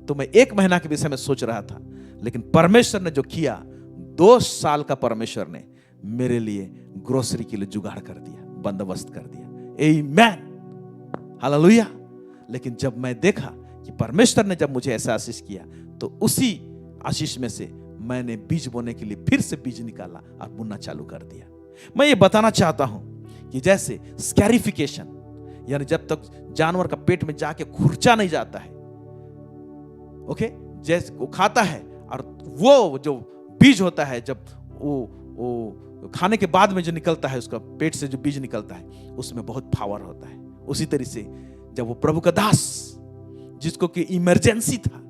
C: तो मैं 1 महीना के विषय में सोच रहा था, लेकिन परमेश्वर ने जो किया, 2 साल का परमेश्वर ने मेरे लिए ग्रोसरी के लिए जुगाड़ कर दिया, बंदोबस्त कर दिया। आमीन, हालेलुया। लेकिन जब मैं देखा कि परमेश्वर ने जब मुझे ऐसा आशीष किया, तो उसी आशीष में से मैंने बीज बोने के लिए फिर से बीज निकाला और बुनना चालू कर दिया। मैं ये बताना चाहता हूं कि जैसे स्कैरिफिकेशन, यानी जब तक जानवर का पेट में जाके खुरचा नहीं जाता है, ओके, जैसे वो खाता है, और वो जो बीज होता है, जब वो खाने के बाद में जो निकलता है, उसका पेट से जो बीज निकलता है, उसमें बहुत पावर होता है। उसी तरह से जब वो प्रभु का दास, जिसको कि इमरजेंसी था,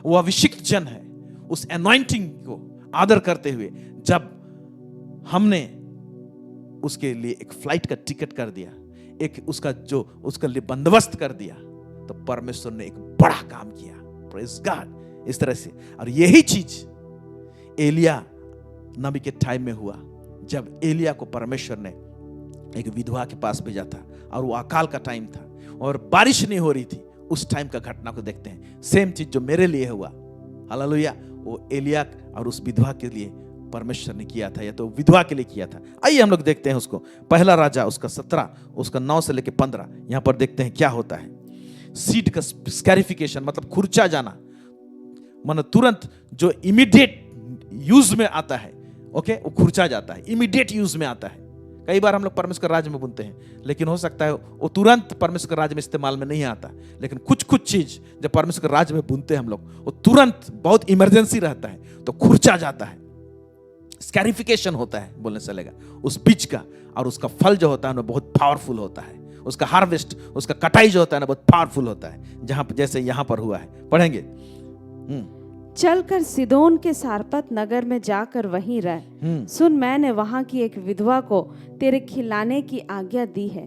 C: वो अभिषिक्त जन है, उस एनॉइंटिंग को आदर करते हुए जब हमने उसके लिए एक फ्लाइट का टिकट कर दिया, एक उसका लिए बंदोबस्त कर दिया, तो परमेश्वर ने एक बड़ा काम किया। Praise God. इस तरह से, और यही चीज एलिया नबी के टाइम में हुआ, जब एलिया को परमेश्वर ने एक विधवा के पास भेजा था, और वो अकाल का टाइम था और बारिश नहीं हो रही थी। उस टाइम का घटना को देखते हैं। सेम चीज जो मेरे लिए हुआ, हालेलुया, वो एलिया और उस विधवा के लिए परमेश्वर ने किया था, या तो विधवा के लिए किया था। आइए हम लोग देखते हैं उसको। पहला राजा उसका 17, उसका 9 से लेकर 15, यहां पर देखते हैं क्या होता है। सीड का स्कैरिफिकेशन मतलब खुरचा जाना, मतलब तुरंत जो इमीडिएट यूज में आता है, ओके, वो खुरचा जाता है, इमीडिएट यूज में आता है। कई बार हम लोग परमेश्वर के राज्य में बुनते हैं, लेकिन हो सकता है वो तुरंत परमेश्वर के राज्य में इस्तेमाल में नहीं आता। लेकिन कुछ चीज जब परमेश्वर के राज्य में बुनते हैं हम लोग, वो तुरंत बहुत इमरजेंसी रहता है, तो खुरचा जाता है, स्कैरिफिकेशन होता है बोलने चलेगा उस बीज का। और उसका फल जो होता है वो बहुत पावरफुल होता है। उसका हार्वेस्ट, उसका कटाई जो होता है ना, बहुत पावरफुल होता है, जहां जैसे यहां पर हुआ है। पढ़ेंगे।
D: चलकर सिदोन के सारपत नगर में जाकर वहीं रह। सुन, मैंने वहां की एक विधवा को तेरे खिलाने की आज्ञा दी है।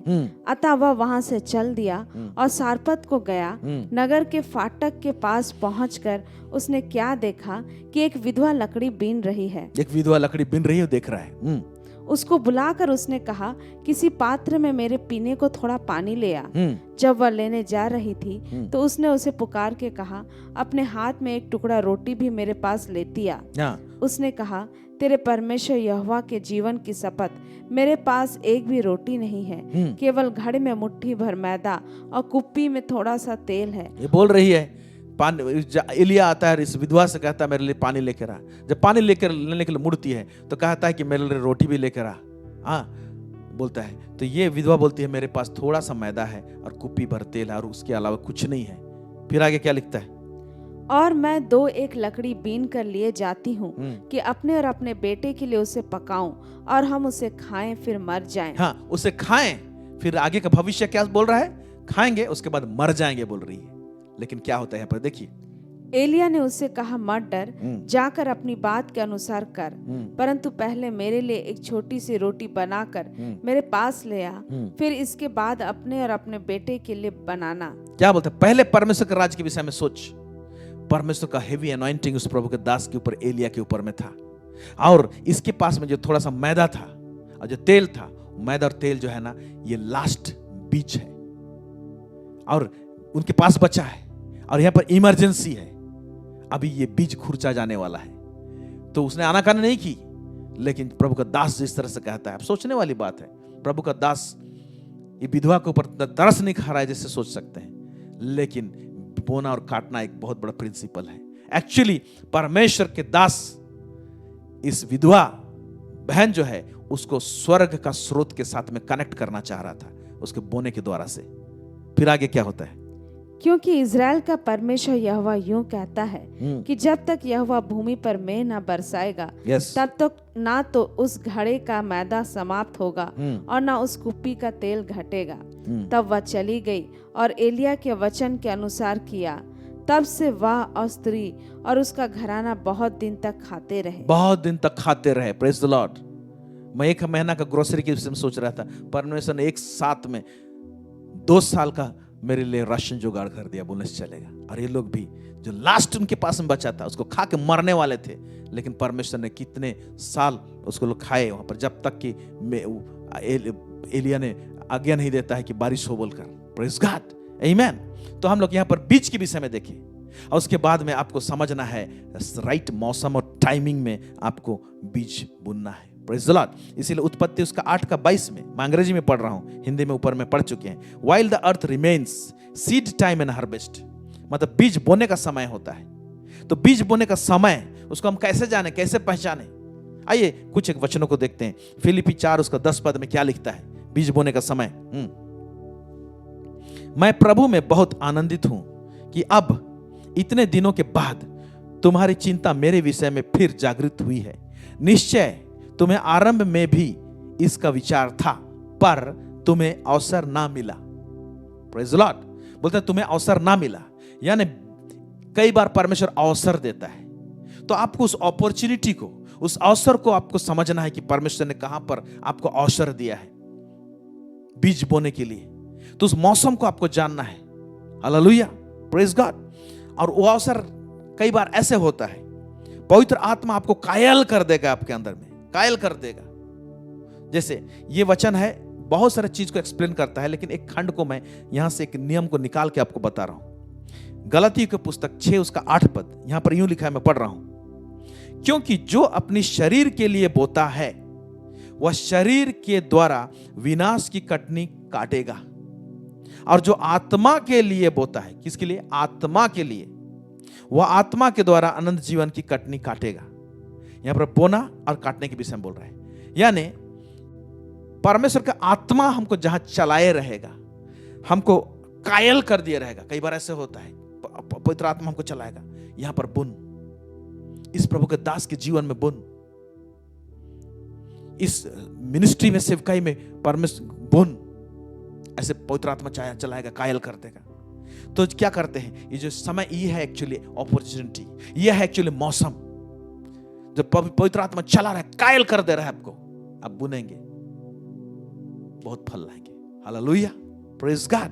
D: अतः वह वहां से चल दिया और सारपत को गया। नगर के फाटक के पास पहुंचकर उसने क्या देखा कि एक विधवा लकड़ी बीन रही है।
C: एक विधवा लकड़ी बीन रही है, देख रहा है।
D: उसको बुलाकर उसने कहा, किसी पात्र में मेरे पीने को थोड़ा पानी ले आ। जब वह लेने जा रही थी तो उसने उसे पुकार के कहा, अपने हाथ में एक टुकड़ा रोटी भी मेरे पास लेती आ। उसने कहा, तेरे परमेश्वर यहोवा के जीवन की शपथ, मेरे पास एक भी रोटी नहीं है, केवल घड़े में मुट्ठी भर मैदा और कुप्पी में थोड़ा सा तेल है।
C: ये बोल रही है, एलिया आता है, इस विधवा से कहता है मेरे लिए पानी लेकर आ। जब पानी लेने के लिए मुड़ती है तो कहता है कि मेरे लिए रोटी भी लेकर आ। बोलता है, तो ये विधवा बोलती है मेरे पास थोड़ा सा मैदा है और कुप्पी भर तेल है और उसके अलावा कुछ नहीं है। फिर आगे क्या लिखता है,
D: और मैं 2-1 लकड़ी बीन कर लिए जाती हूँ कि अपने और अपने बेटे के लिए उसे पकाऊं और हम उसे खाएं फिर मर जाएं।
C: हाँ, उसे खाएं, फिर आगे का भविष्य क्या बोल रहा है, खाएंगे उसके बाद मर जाएंगे बोल रही है। लेकिन क्या होता है यहाँ पर देखिए,
D: एलिया ने उससे कहा, मत डर, जाकर अपनी बात के अनुसार कर, परंतु पहले मेरे लिए एक छोटी सी रोटी बनाकर मेरे पास ले आ, फिर इसके बाद अपने और अपने बेटे के लिए बनाना।
C: क्या बोलते हैं, पहले परमेश्वर के राज्य के विषय में सोच। परमेश्वर का हेवी अनॉइंटिंग उस प्रभु के दास के ऊपर, एलिया के ऊपर में था। और इसके पास में जो थोड़ा सा मैदा था और जो तेल था, मैदा और तेल जो है ना, ये लास्ट बीज है और उनके पास बचा है। और यहां पर इमरजेंसी है, अभी ये बीज खुरचा जाने वाला है। तो उसने आनाकानी नहीं की, लेकिन प्रभु का दास जिस तरह से कहता है, अब सोचने वाली बात है, प्रभु का दास ये विधवा के ऊपर तरस नहीं खा रहा है जैसे सोच सकते हैं, लेकिन बोना और काटना एक बहुत बड़ा प्रिंसिपल है। एक्चुअली परमेश्वर के दास इस विधवा बहन जो है उसको स्वर्ग का स्रोत के साथ में कनेक्ट करना चाह रहा था, उसके बोने के द्वारा से। फिर आगे क्या होता है?
D: क्योंकि इज़राइल का परमेश्वर यहोवा यूं कहता है कि जब तक यहोवा भूमि पर मेघ न बरसाएगा, तब तक ना तो उस घड़े का मैदा समाप्त होगा और ना उस कुप्पी का तेल घटेगा। तब वह चली गई और एलिया के वचन के अनुसार किया। तब से वह और स्त्री और उसका घराना बहुत दिन तक खाते रहे।
C: बहुत दिन तक खाते रहे। Praise the Lord. मैं 1 महीना का ग्रोसरी के विषय में सोच रहा था, परमेश्वर ने एक साथ में 2 साल का मेरे लिए राशन जुगाड़ कर दिया, बोनस चलेगा। और ये लोग भी जो लास्ट उनके पास में बचा था उसको खा के मरने वाले थे, लेकिन परमेश्वर ने कितने साल उसको लोग खाए वहां पर, जब तक कि एलिया ने आज्ञा नहीं देता है कि बारिश हो बोलकर। प्रेज गॉड, आमीन। तो हम लोग यहाँ पर बीज के विषय में देखें और उसके बाद में आपको समझना है राइट मौसम और टाइमिंग में आपको बीज बुनना है। Praise the Lord. इसीलिए उत्पत्ति उसका 8:22 में, मैं अंग्रेजी में पढ़ रहा हूं, हिंदी में ऊपर में पढ़ चुके हैं। While the earth remains, seed time and harvest, मतलब बीज बोने का समय होता है। तो बीज बोने का समय उसको हम कैसे जाने, कैसे पहचाने? आइए कुछ एक वचनों को देखते हैं। फिलिपी 4 उसका 10 पद में क्या लिखता है बीज बोने का समय? मैं प्रभु में बहुत आनंदित हूं कि अब इतने दिनों के बाद तुम्हारी चिंता मेरे विषय में फिर जागृत हुई है। निश्चय तुम्हें आरंभ में भी इसका विचार था, पर तुम्हें अवसर ना मिला। Praise the Lord. बोलते हैं तुम्हें अवसर ना मिला, यानी कई बार परमेश्वर अवसर देता है, तो आपको उस अपॉर्चुनिटी को, उस अवसर को आपको समझना है कि परमेश्वर ने कहां पर आपको अवसर दिया है बीज बोने के लिए। तो उस मौसम को आपको जानना है। Hallelujah, praise God. और वो अवसर कई बार ऐसे होता है, पवित्र आत्मा आपको कायल कर देगा, आपके अंदर में कायल कर देगा। जैसे ये वचन है, बहुत सारे चीज को एक्सप्लेन करता है, लेकिन एक खंड को मैं यहां से एक नियम को निकाल के आपको बता रहा हूं। गलातियों की पुस्तक 6 उसका 8 पद, यहां पर यूं लिखा है, मैं पढ़ रहा हूं। क्योंकि जो अपनी शरीर के लिए बोता है वह शरीर के द्वारा विनाश की कटनी काटेगा, और जो आत्मा के लिए बोता है, किसके लिए? आत्मा के लिए, वह आत्मा के द्वारा अनंत जीवन की कटनी काटेगा। यहां पर बोना और काटने के विषय में बोल रहा है, यानी परमेश्वर का आत्मा हमको जहां चलाए रहेगा, हमको कायल कर दिया रहेगा। कई बार ऐसे होता है, पवित्र आत्मा हमको चलाएगा, यहां पर बुन, इस प्रभु के दास के जीवन में बुन, इस मिनिस्ट्री में, सेवकाई में परमेश्वर बुन, ऐसे पवित्र आत्मा चलाएगा, कायल कर देगा। तो क्या करते हैं, ये जो समय ये है एक्चुअली अपॉर्चुनिटी, ये है एक्चुअली मौसम, जब पवित्र आत्मा चला रहा है, कायल कर दे रहा है आपको, आप बुनेंगे, बहुत फल लाएंगे। Hallelujah, praise God.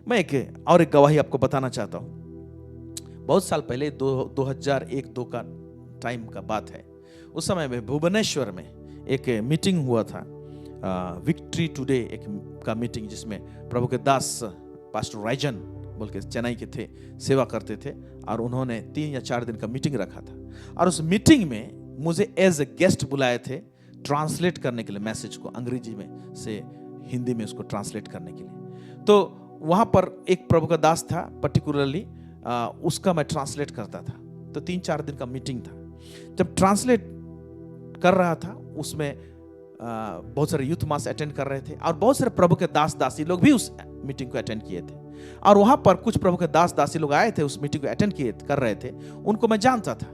C: मैं एक गवाही आपको बताना चाहता हूं। बहुत साल पहले 2001-2 का टाइम का बात है। उस समय में भुवनेश्वर में एक मीटिंग हुआ था, विक्ट्री टुडे एक का मीटिंग, जिसमें प्रभु के दास पास्टर राइजन बोल के चेन्नई के थे, सेवा करते थे, और उन्होंने 3 या 4 दिन का मीटिंग रखा था। और उस मीटिंग में मुझे एज ए गेस्ट बुलाए थे, ट्रांसलेट करने के लिए, मैसेज को अंग्रेजी में से हिंदी में उसको ट्रांसलेट करने के लिए। तो वहां पर एक प्रभु का दास था पर्टिकुलरली, उसका मैं ट्रांसलेट करता था। तो 3-4 दिन का मीटिंग था। जब ट्रांसलेट कर रहा था, उसमें बहुत सारे यूथ मास अटेंड कर रहे थे, और बहुत सारे प्रभु के दास दासी लोग भी उस मीटिंग को अटेंड किए थे। और वहां पर कुछ प्रभु के दास दासी लोग आए थे, उस मीटिंग को अटेंड कर रहे थे, उनको मैं जानता था,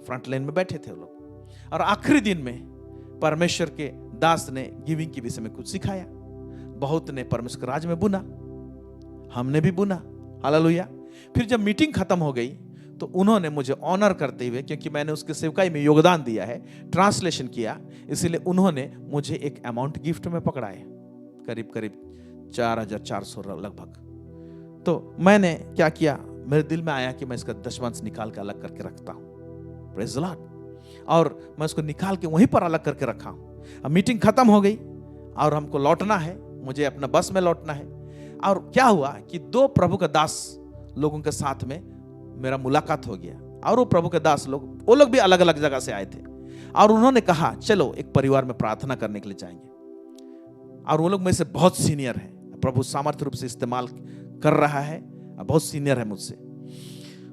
C: फ्रंट लाइन में बैठे थे वो लोग। और आखिरी दिन में परमेश्वर के दास ने गिविंग के विषय में कुछ सिखाया। बहुत ने परमेश्वर के राज में बुना, हमने भी बुना। हालेलुया। फिर जब मीटिंग खत्म हो गई तो उन्होंने मुझे ऑनर करते हुए, क्योंकि मैंने उसके सेवकाई में योगदान दिया है, ट्रांसलेशन किया, इसलिए उन्होंने मुझे एक अमाउंट गिफ्ट में पकड़ाया, करीब 4,400 लगभग। तो मैंने क्या किया, मेरे दिल में आया कि मैं इसका दशमांश निकाल के अलग करके रखता हूं। Praise the Lord. और मैं उसको निकाल के वहीं पर अलग करके रखा हूं। अब मीटिंग खत्म हो गई और हमको लौटना है, मुझे अपना बस में लौटना है। और क्या हुआ कि 2 प्रभु के दास लोगों के साथ में मेरा मुलाकात हो गया। और वो प्रभु के दास लोग, वो लोग भी अलग अलग जगह से आए थे। और उन्होंने कहा चलो एक परिवार में प्रार्थना करने के लिए जाएंगे। और वो लोग मेरे से बहुत सीनियर हैं, प्रभु सामर्थ्य रूप से इस्तेमाल कर रहा है, बहुत सीनियर है मुझसे।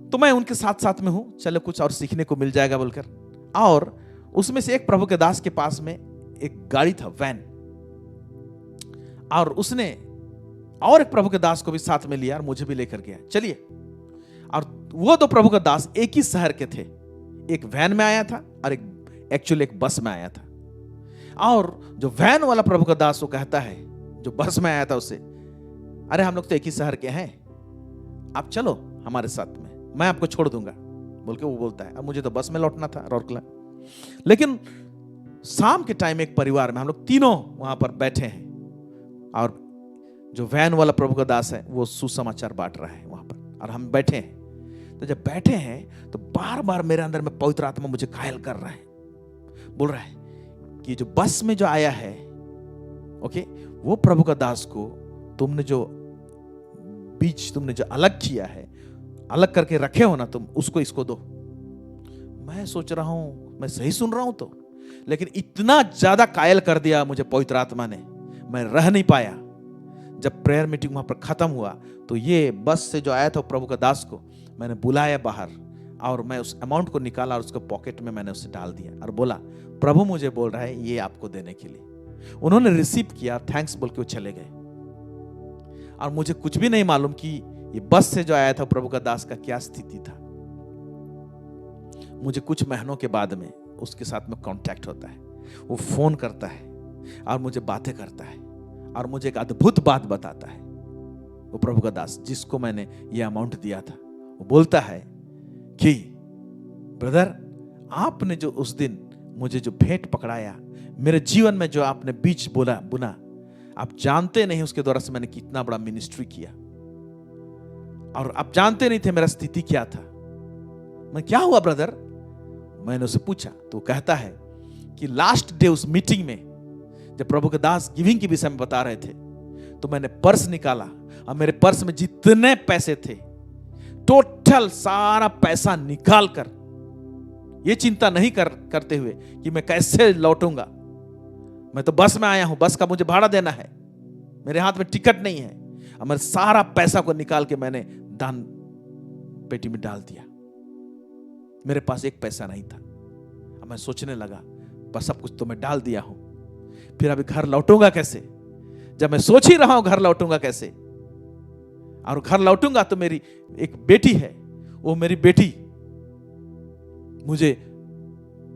C: तो मैं उनके साथ साथ में हूं, चलो कुछ और सीखने को मिल जाएगा बोलकर। और उसमें से एक प्रभु के दास के पास में एक गाड़ी था, वैन, और उसने और एक प्रभु के दास को भी साथ में लिया और मुझे भी लेकर गया, चलिए। और वो 2 प्रभु के दास एक ही शहर के थे, एक वैन में आया था और एक बस में आया था। और जो वैन वाला प्रभु का दास वो कहता है जो बस में आया था उससे, अरे हम लोग तो एक ही शहर के हैं, आप चलो हमारे साथ में, मैं आपको छोड़ दूंगा बोल के वो बोलता है। अब मुझे तो बस में लौटना था रौरकला। लेकिन शाम के टाइम एक परिवार में हम लोग तीनों वहां पर बैठे हैं और जो वैन वाला प्रभु का दास है वो सुसमाचार बांट रहा है वहां पर, और हम बैठे हैं। तो जब बैठे हैं तो बार बार मेरे अंदर में पवित्र आत्मा मुझे घायल कर रहा है, बोल रहा है कि जो बस में जो आया है, ओके, वो प्रभु का दास को तुमने जो बीज तुमने जो अलग किया है, अलग करके रखे हो ना तुम, उसको इसको दो। मैं सोच रहा हूं मैं सही सुन रहा हूं तो, लेकिन इतना ज्यादा कायल कर दिया मुझे पवित्र आत्मा ने, मैं रह नहीं पाया। जब प्रेयर मीटिंग वहां पर खत्म हुआ तो ये बस से जो आया था प्रभु का दास को मैंने बुलाया बाहर, और मैं उस अमाउंट को निकाला और उसको पॉकेट में मैंने उसे डाल दिया और बोला प्रभु मुझे बोल रहा है ये आपको देने के लिए। उन्होंने रिसीव किया, थैंक्स बोल के वो चले गए। और मुझे कुछ भी नहीं मालूम कि ये बस से जो आया था प्रभु का दास का क्या स्थिति था। मुझे कुछ महीनों के बाद में उसके साथ में कांटेक्ट होता है, वो फोन करता है और मुझे बातें करता है और मुझे एक अद्भुत बात बताता है। वो प्रभु का दास जिसको मैंने ये अमाउंट दिया था, वो बोलता है कि ब्रदर आपने जो उस दिन मुझे जो भेंट पकड़ाया, मेरे जीवन में जो आपने बीज बुना, आप जानते नहीं उसके द्वारा से मैंने कितना बड़ा मिनिस्ट्री किया, और आप जानते नहीं थे मेरा स्थिति क्या था। मैं क्या हुआ ब्रदर, मैंने उसे पूछा तो कहता है कि लास्ट डे उस मीटिंग में जब प्रभु के दास गिविंग के विषय में बता रहे थे तो मैंने पर्स निकाला और मेरे पर्स में जितने पैसे थे टोटल सारा पैसा निकाल कर, ये चिंता नहीं करते हुए कि मैं कैसे लौटूंगा, मैं तो बस में आया हूं, बस का मुझे भाड़ा देना है, मेरे हाथ में टिकट नहीं है, और मैं सारा पैसा को निकाल के मैंने दान पेटी में डाल दिया। मेरे पास एक पैसा नहीं था। अब मैं सोचने लगा बस सब कुछ तो मैं डाल दिया हूं, फिर अभी घर लौटूंगा कैसे। जब मैं सोच ही रहा हूं घर लौटूंगा कैसे, और घर लौटूंगा तो मेरी एक बेटी है, वो मेरी बेटी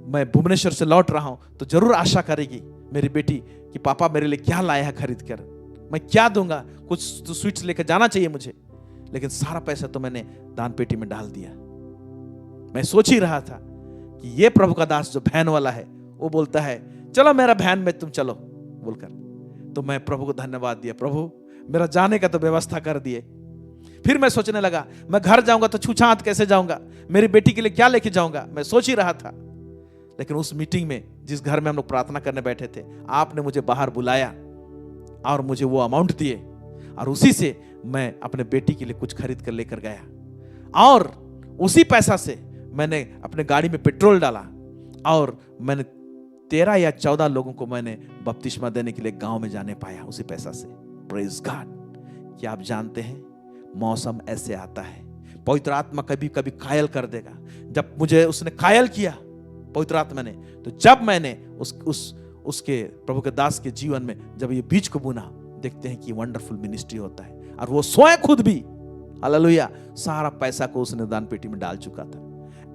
C: मैं भुवनेश्वर से लौट रहा हूं तो जरूर आशा करेगी मेरी बेटी कि पापा मेरे लिए क्या लाया है खरीद कर, मैं क्या दूंगा, कुछ तो स्वीट्स लेकर जाना चाहिए मुझे। लेकिन सारा पैसा तो मैंने दान पेटी में डाल दिया। मैं सोच ही रहा था कि ये प्रभु का दास जो वैन वाला है वो बोलता है चलो मेरा वैन में तुम चलो बोलकर, तो मैं प्रभु को धन्यवाद दिया, प्रभु मेरा जाने का तो व्यवस्था कर दिए। फिर मैं सोचने लगा मैं घर जाऊंगा तो छूछात कैसे जाऊंगा, मेरी बेटी के लिए क्या लेके जाऊंगा, मैं सोच ही रहा था। लेकिन उस मीटिंग में जिस घर में हम लोग प्रार्थना करने बैठे थे, आपने मुझे बाहर बुलाया और मुझे वो अमाउंट दिए, और उसी से मैं अपने बेटी के लिए कुछ खरीद कर लेकर गया, और उसी पैसा से मैंने अपने गाड़ी में पेट्रोल डाला, और मैंने 13 या 14 लोगों को मैंने बपतिस्मा देने के लिए गांव में जाने पाया उसी पैसा से। Praise God. क्या आप जानते हैं मौसम ऐसे आता है, पवित्र आत्मा कभी कभी कायल कर देगा। जब मुझे उसने कायल किया पवित्र आत्मा ने, तो जब मैंने उसके प्रभु के दास के जीवन में जब ये बीज को बुना, देखते हैं कि वंडरफुल मिनिस्ट्री होता है। और वो स्वयं खुद भी हालेलुया सारा पैसा को उसने दान पेटी में डाल चुका था।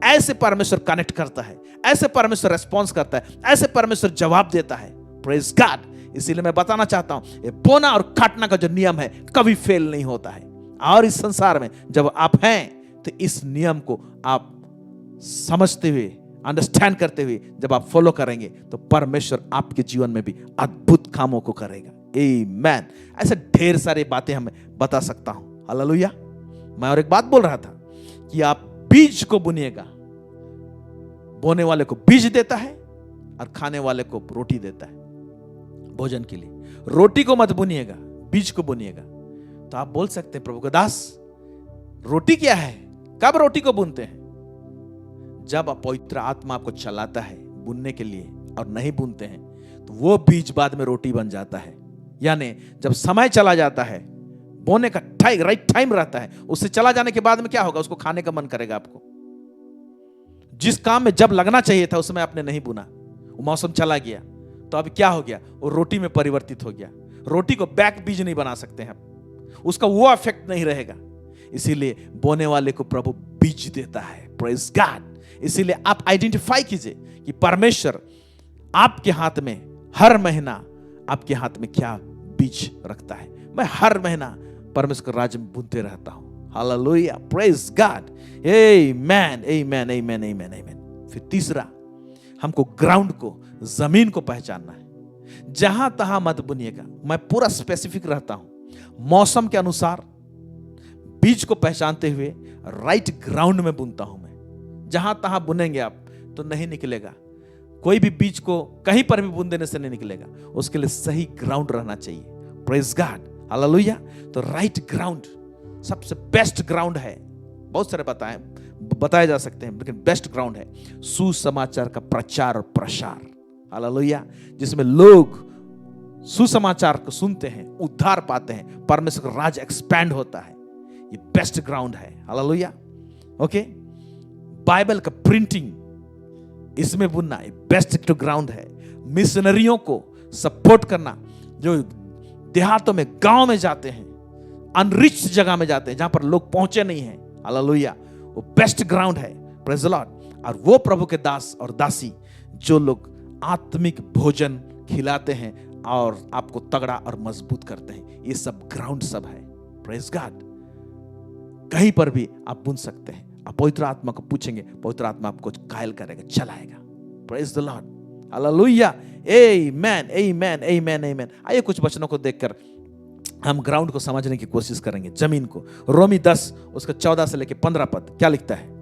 C: ऐसे परमेश्वर कनेक्ट करता है, ऐसे परमेश्वर रेस्पॉन्स करता है, ऐसे परमेश्वर जवाब देता है। Praise God. इसीलिए मैं बताना चाहता हूं ये बोना और काटना का जो नियम है कभी फेल नहीं होता है। और इस संसार में जब आप हैं तो इस नियम को आप समझते हुए, अंडरस्टैंड करते हुए जब आप फॉलो करेंगे तो परमेश्वर आपके जीवन में भी अद्भुत कामों को करेगा। आमीन। ऐसे ढेर सारी बातें हमें बता सकता हूं। हालेलुया। मैं और एक बात बोल रहा था, कि आप बीज को बुनिएगा। बोने वाले को बीज देता है और खाने वाले को रोटी देता है भोजन के लिए। रोटी को मत बुनिएगा, बीज को बुनिएगा। तो आप बोल सकते हैं, प्रभु का दास, रोटी क्या है? कब रोटी को बुनते हैं? जब पवित्र आत्मा आपको चलाता है बुनने के लिए और नहीं बुनते हैं तो वो बीज बाद में रोटी बन जाता है। यानी जब समय चला जाता है, बोने का राइट टाइम रहता है, उससे चला जाने के बाद में क्या होगा? उसको खाने का मन करेगा आपको। जिस काम में जब लगना चाहिए था उसमें आपने नहीं बुना, वो मौसम चला गया, तो अब क्या हो गया? वो रोटी में परिवर्तित हो गया। रोटी को बैक बीज नहीं बना सकते हैं, उसका वो इफेक्ट नहीं रहेगा। इसीलिए बोने वाले को प्रभु बीज देता है। Praise God. इसीलिए आप आइडेंटिफाई कीजिए कि परमेश्वर आपके हाथ में हर महीना आपके हाथ में क्या बीज रखता है। मैं हर महीना परमेश्वर के राज्य में बुनते रहता हूं। हालेलुया, प्रेज गॉड, आमेन, आमेन, आमेन, आमेन, आमेन। फिर तीसरा, हमको ग्राउंड को, जमीन को पहचानना है। जहां तहां मत बुनिएगा। मैं पूरा स्पेसिफिक रहता हूं, मौसम के अनुसार बीज को पहचानते हुए राइट ग्राउंड में बुनता हूं मैं। जहां तहां बुनेंगे आप तो नहीं निकलेगा। कोई भी बीज को कहीं पर भी बुन देने से नहीं निकलेगा, उसके लिए सही ग्राउंड रहना चाहिए। Praise God, hallelujah. तो राइट ग्राउंड सबसे बेस्ट ग्राउंड है। बहुत सारे बताए जा सकते हैं, लेकिन बेस्ट ग्राउंड है सुसमाचार का प्रचार और प्रसार। हालेलुया। जिसमें लोग सुसमाचार को सुनते हैं, उद्धार पाते हैं, परमेश्वर का राज एक्सपैंड होता है। ये बेस्ट ग्राउंड है। हालेलुया। ओके, बाइबल का प्रिंटिंग इसमें बुनना बेस्ट ग्राउंड है। मिशनरियों को सपोर्ट करना, जो देहातों में, गांव में जाते हैं, अनरिच जगह में जाते हैं, जहां पर लोग पहुंचे नहीं हैं। हालेलुया, वो बेस्ट ग्राउंड है। Praise the Lord. और वो प्रभु के दास और दासी जो लोग आत्मिक भोजन खिलाते हैं और आपको तगड़ा और मजबूत करते हैं, ये सब ग्राउंड सब है। Praise God. कहीं पर भी आप बुन सकते हैं। आप पवित्र आत्मा को पूछेंगे, पवित्र आत्मा आपको कायल करेगा, चलाएगा। प्रेज द लॉर्ड, हालेलुया, आमेन, आमेन, आमेन, आमेन। आइए कुछ वचनों को देखकर हम ग्राउंड को समझने की कोशिश करेंगे, जमीन को। रोमी 10 उसका 14 से लेकर 15 पद क्या लिखता है?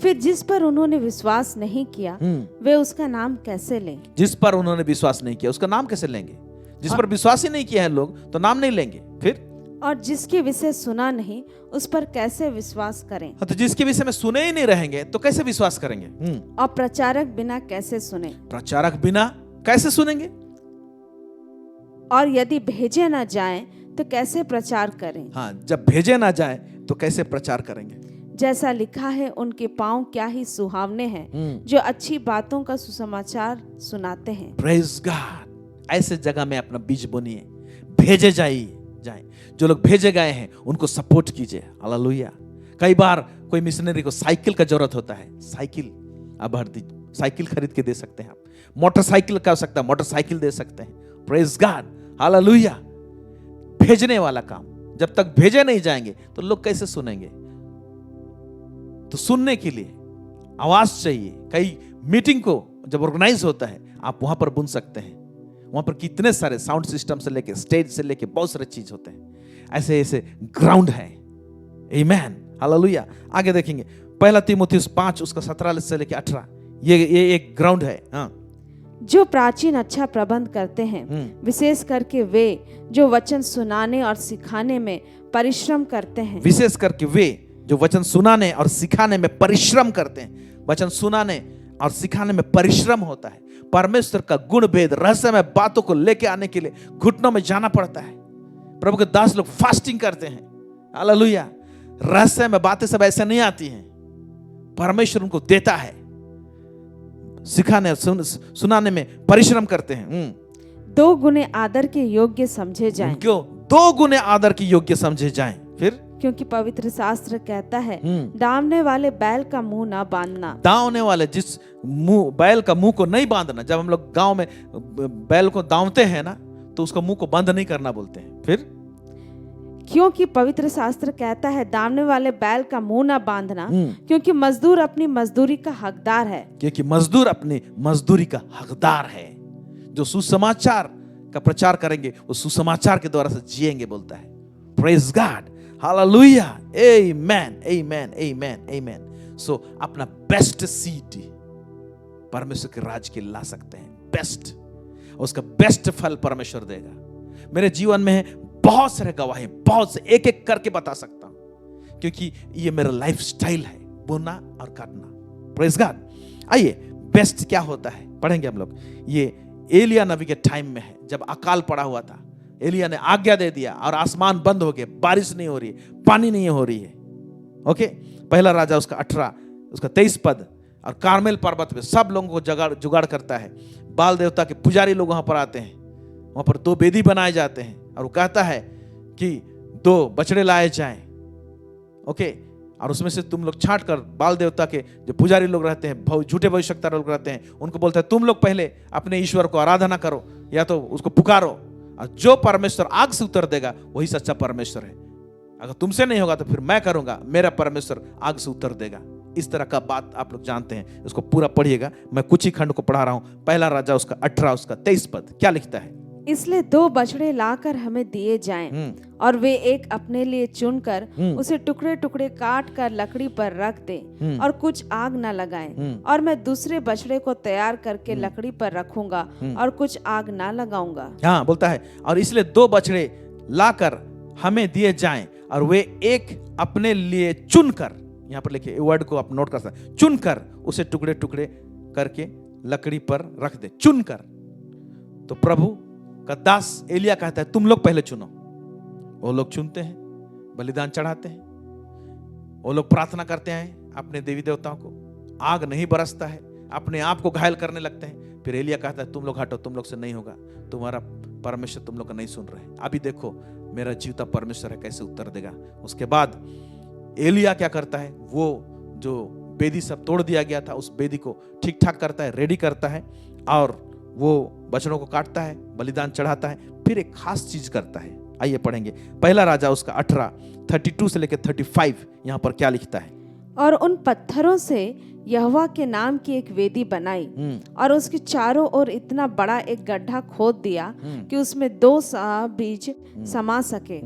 D: फिर जिस पर उन्होंने विश्वास नहीं किया वे उसका नाम कैसे लें?
C: जिस पर उन्होंने विश्वास नहीं किया उसका नाम कैसे लेंगे? जिस पर विश्वास ही नहीं किया है लोग तो नाम नहीं लेंगे। फिर
D: और जिसके विषय सुना नहीं उस पर कैसे विश्वास करें?
C: तो जिसके विषय में सुने ही नहीं रहेंगे तो कैसे विश्वास करेंगे?
D: और प्रचारक बिना कैसे सुने?
C: प्रचारक बिना कैसे सुनेंगे?
D: और यदि भेजे ना जाएं तो कैसे प्रचार करें?
C: हाँ, जब भेजे ना जाए तो कैसे प्रचार करेंगे?
D: जैसा लिखा है, उनके पांव क्या ही सुहावने हैं जो अच्छी बातों का सुसमाचार सुनाते हैं।
C: Praise God. ऐसे जगह में अपना बीज बोनिए, भेजे जाए। जो लोग भेजे गए हैं उनको सपोर्ट कीजिए। हालेलुया। कई बार कोई मिशनरी को साइकिल का जरूरत होता है, साइकिल अब हर दिन साइकिल खरीद के दे सकते हैं आप। मोटरसाइकिल का हो सकता है, मोटरसाइकिल दे सकते हैं। Praise God, hallelujah. भेजने वाला काम, जब तक भेजे नहीं जाएंगे तो लोग कैसे सुनेंगे? तो सुनने के लिए आवाज चाहिए। कई मीटिंग को जब ऑर्गेनाइज होता है आप वहां पर बुन सकते हैं। वहां पर कितने सारे साउंड सिस्टम से लेके, स्टेज से लेके बहुत सारे चीज होते हैं। ऐसे ऐसे ग्राउंड है। आमेन, हालेलुया। आगे देखेंगे 1 तीमुथियुस 5 उसका 17 से लेके 18। ये एक ग्राउंड है। हाँ,
D: जो प्राचीन अच्छा प्रबंध करते हैं, विशेष करके वे जो वचन सुनाने और सिखाने में परिश्रम करते हैं। विशेष करके
C: वे जो वचन सुनाने और सिखाने में परिश्रम करते हैं। वचन सुनाने और सिखाने में परिश्रम होता है। परमेश्वर का गुण भेद, रहस्यमय बातों को लेके आने के लिए घुटनों में जाना पड़ता है। प्रभु के दास लोग फास्टिंग करते हैं। हालेलुया। रहस्यमय बातें सब ऐसे नहीं आती हैं, परमेश्वर उनको देता है। सिखाने सुनाने में परिश्रम करते हैं।
D: 2 गुने आदर के योग्य समझे जाएं।
C: क्यों 2 गुने आदर के योग्य समझे जाएं? फिर
D: क्योंकि पवित्र शास्त्र कहता है, दावने वाले बैल का मुंह ना बांधना।
C: दावने वाले जिस मुंह, बैल का मुंह को नहीं बांधना। जब हम लोग गांव में बैल को दावते हैं ना तो उसका मुंह को बंद नहीं करना बोलते हैं। फिर
D: क्योंकि पवित्र शास्त्र कहता है, दावने वाले बैल का मुंह ना बांधना, क्योंकि मजदूर अपनी मजदूरी का हकदार है।
C: क्योंकि मजदूर अपनी मजदूरी का हकदार है। जो सुसमाचार का प्रचार करेंगे वो सुसमाचार के द्वारा से जिएंगे बोलता है। प्रेज गॉड, हालेलुया, आमेन, आमेन, आमेन, आमेन। सो अपना बेस्ट सीड परमेश्वर के राज के ला सकते हैं, बेस्ट, उसका बेस्ट फल परमेश्वर देगा। मेरे जीवन में बहुत सारे गवाही, बहुत से एक एक करके बता सकता हूं, क्योंकि ये मेरा लाइफ स्टाइल है, बोलना और करना। Praise God. आइए, बेस्ट क्या होता है पढ़ेंगे हम लोग। ये एलिया नबी के टाइम में है, जब अकाल पड़ा हुआ था। एलिया ने आज्ञा दे दिया और आसमान बंद हो गए, बारिश नहीं हो रही है, पानी नहीं हो रही है। ओके, पहला राजा उसका 18 उसका 23 पद। और कार्मेल पर्वत पे सब लोगों को जुगाड़ करता है। बाल देवता के पुजारी लोग वहां पर आते हैं, वहां पर 2 बेदी बनाए जाते हैं, और वो कहता है कि 2 बछड़े लाए जाएं। ओके, और उसमें से तुम लोग छांट कर, बाल देवता के जो पुजारी लोग रहते हैं, झूठे भविष्यवक्ता लोग रहते हैं, उनको बोलता है तुम लोग पहले अपने ईश्वर को आराधना करो या तो उसको पुकारो, और जो परमेश्वर आग से उत्तर देगा वही सच्चा परमेश्वर है। अगर तुमसे नहीं होगा तो फिर मैं करूंगा, मेरा परमेश्वर आग से उत्तर देगा। इस तरह का बात आप लोग जानते हैं, उसको पूरा पढ़िएगा। मैं कुछ ही खंड को पढ़ा रहा हूं। पहला राजा उसका 18 उसका 23 पद क्या लिखता है?
D: इसलिए 2 बछड़े लाकर हमें दिए जाएं, और वे एक अपने लिए चुनकर उसे टुकड़े टुकड़े काट कर लकड़ी पर रख दें, और कुछ आग न लगाएं। और मैं दूसरे बछड़े को तैयार करके लकड़ी पर रखूंगा और कुछ आग न लगाऊंगा।
C: हाँ, बोलता है, और इसलिए 2 बछड़े लाकर हमें दिए जाएं, और वे एक अपने लिए चुनकर, यहां पर लिखिए, वर्ड को आप नोट कर सकते हैं, चुनकर उसे टुकड़े टुकड़े करके लकड़ी पर रख दे। चुनकर। तो प्रभु का दास एलिया कहता है तुम लोग पहले चुनो। वो लोग चुनते हैं, बलिदान चढ़ाते हैं, वो लोग प्रार्थना करते हैं अपने देवी देवताओं को, आग नहीं बरसता है, अपने आप को घायल करने लगते हैं। फिर एलिया कहता है तुम लोग हटो, तुम लोग से नहीं होगा, तुम्हारा परमेश्वर तुम लोग का नहीं सुन रहे। अभी देखो मेरा जीवता परमेश्वर है, कैसे उत्तर देगा। उसके बाद एलिया क्या करता है, वो जो बेदी सब तोड़ दिया गया था, उस बेदी को ठीक ठाक करता है, रेडी करता है, और वो बछड़ों को काटता है, बलिदान चढ़ाता है। फिर एक खास चीज करता है, आइए पढ़ेंगे। पहला राजा उसका 18 32 से लेकर 35 यहां पर क्या लिखता है?
D: और उन पत्थरों से यहोवा के नाम की एक वेदी बनाई, और उसके चारों ओर इतना बड़ा एक गड्ढा खोद दिया कि उसमें 2 बीज समा सके।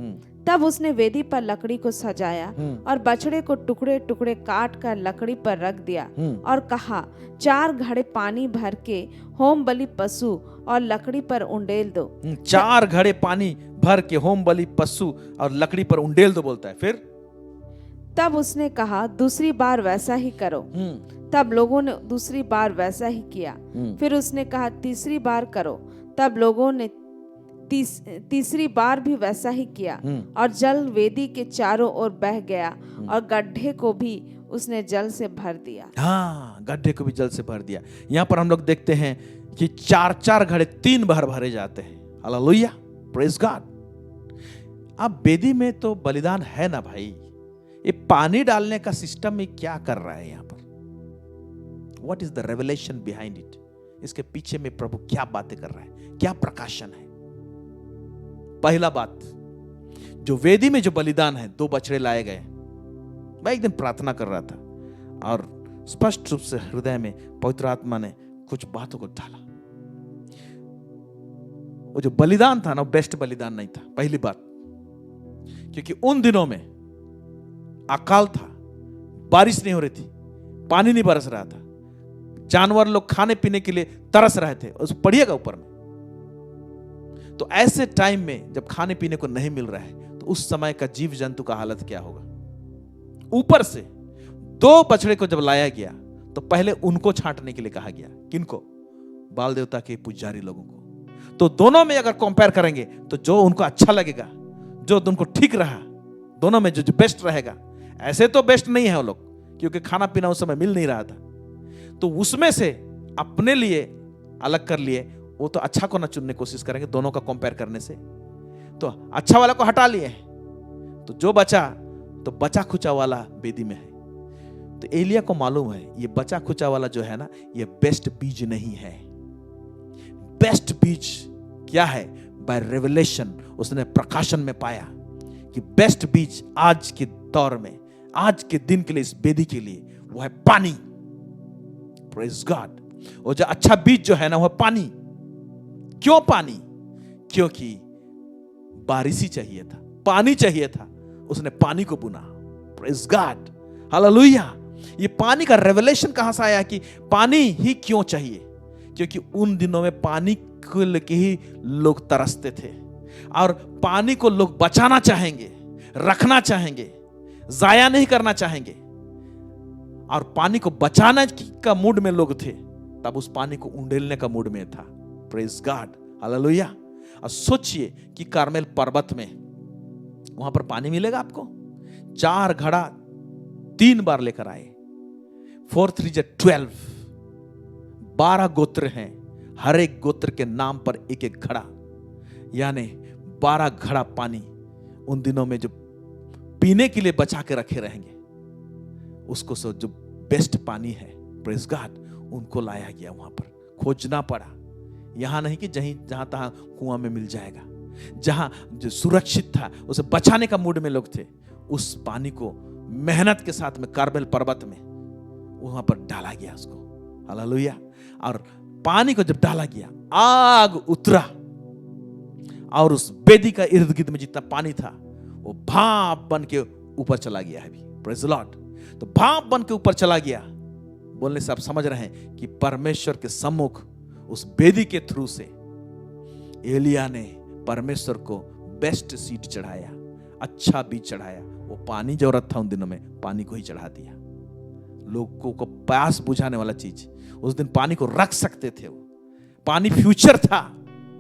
D: तब उसने वेदी पर लकड़ी को सजाया और बछड़े को टुकड़े टुकड़े काट कर लकड़ी पर रख दिया, और कहा 4 घड़े पानी भर के होम बलि पशु और लकड़ी पर उंडेल दो।
C: 4 घड़े पानी भर के होम बलि पशु और लकड़ी पर उंडेल दो, बोलता है। फिर
D: तब उसने कहा दूसरी बार वैसा ही करो। तब लोगों ने दूसरी बार वैसा ही किया। फिर उसने कहा तीसरी बार करो। तब लोगों ने तीसरी बार भी वैसा ही किया, और जल वेदी के चारों ओर बह गया, और गड्ढे को भी उसने जल से भर दिया।
C: हाँ, गड्ढे को भी जल से भर दिया। यहाँ पर हम लोग देखते हैं कि 4 घड़े 3 बार भरे जाते हैं। Hallelujah, praise God. अब वेदी में तो बलिदान है ना भाई, ये पानी डालने का सिस्टम में क्या कर रहा है यहाँ पर? What is the revelation behind it? इसके पीछे में प्रभु क्या बातें कर रहा है, क्या प्रकाशन है? पहला बात, जो वेदी में जो बलिदान है, 2 बछड़े लाए गए। मैं एक दिन प्रार्थना कर रहा था और स्पष्ट रूप से हृदय में पवित्र आत्मा ने कुछ बातों को डाला। वो जो बलिदान था ना, वो बेस्ट बलिदान नहीं था, पहली बात, क्योंकि उन दिनों में अकाल था, बारिश नहीं हो रही थी, पानी नहीं बरस रहा था, जानवर लोग खाने पीने के लिए तरस रहे थे। उस पढ़िएगा ऊपर में। तो ऐसे टाइम में जब खाने पीने को नहीं मिल रहा है, तो उस समय का जीव जंतु का हालत क्या होगा? ऊपर से 2 बछड़े को जब लाया गया तो पहले उनको छांटने के लिए कहा गया। किनको? बाल देवता के पुजारी लोगों को। तो दोनों में अगर कंपेयर करेंगे तो जो उनको अच्छा लगेगा, जो उनको ठीक रहा, दोनों में जो बेस्ट रहेगा। ऐसे तो बेस्ट नहीं है वो लोग, क्योंकि खाना पीना उस समय मिल नहीं रहा था, तो उसमें से अपने लिए अलग कर लिए। वो तो अच्छा को ना चुनने की कोशिश करेंगे दोनों का कंपेयर करने से, तो अच्छा वाला को हटा लिए, तो जो बचा तो बचा खुचा वाला वेदी में है। तो एलिया को मालूम है ये बचा खुचा वाला जो है ना, ये बेस्ट बीज नहीं है। बेस्ट बीज क्या है? बाय रेवलेशन उसने प्रकाशन में पाया कि बेस्ट बीज आज के दौर में, आज के दिन के लिए, इस वेदी के लिए वो है पानी। Praise God. और जो अच्छा बीज जो है ना, वो पानी। क्यों पानी? क्योंकि बारिश ही चाहिए था, पानी चाहिए था, उसने पानी को बुना। Praise God, hallelujah. ये पानी का रेवलेशन कहां से आया कि पानी ही क्यों चाहिए? क्योंकि उन दिनों में पानी को लेके ही लोग तरसते थे और पानी को लोग बचाना चाहेंगे, रखना चाहेंगे, जाया नहीं करना चाहेंगे। और पानी को बचाने का मूड में लोग थे, तब उस पानी को उंडेलने का मूड में था। Praise God, hallelujah. और सोचिए कि कार्मेल पर्वत में वहां पर पानी मिलेगा आपको। 4 घड़ा 3 बार लेकर आए। 4 3 12, 12 गोत्र हैं, हर एक गोत्र के नाम पर एक एक घड़ा, यानी 12 घड़ा पानी उन दिनों में जो पीने के लिए बचा के रखे रहेंगे, उसको जो बेस्ट पानी है, प्रेज गॉड, उनको लाया गया। वहां पर खोजना पड़ा, यहां नहीं कि जहां तहां कुआं में मिल जाएगा। जहां जो सुरक्षित था उसे बचाने का मूड में लोग थे, उस पानी को मेहनत के साथ में कार्मेल पर्वत में वहां पर डाला गया उसको, हालेलुया। और पानी को जब डाला गया, आग उतरा और उस वेदी का इर्द गिर्द में जितना पानी था वो भाप बन के ऊपर चला गया है। Praise the Lord. तो भाप बन के ऊपर चला गया, बोलने से आप समझ रहे हैं कि परमेश्वर के सम्मुख उस वेदी के थ्रू से एलिया ने परमेश्वर को बेस्ट सीड चढ़ाया, अच्छा बीज चढ़ाया। वो पानी जरूरत था उन दिनों में, पानी को ही चढ़ा दिया। लोगों को प्यास बुझाने वाला चीज, उस दिन पानी को रख सकते थे। वो पानी फ्यूचर था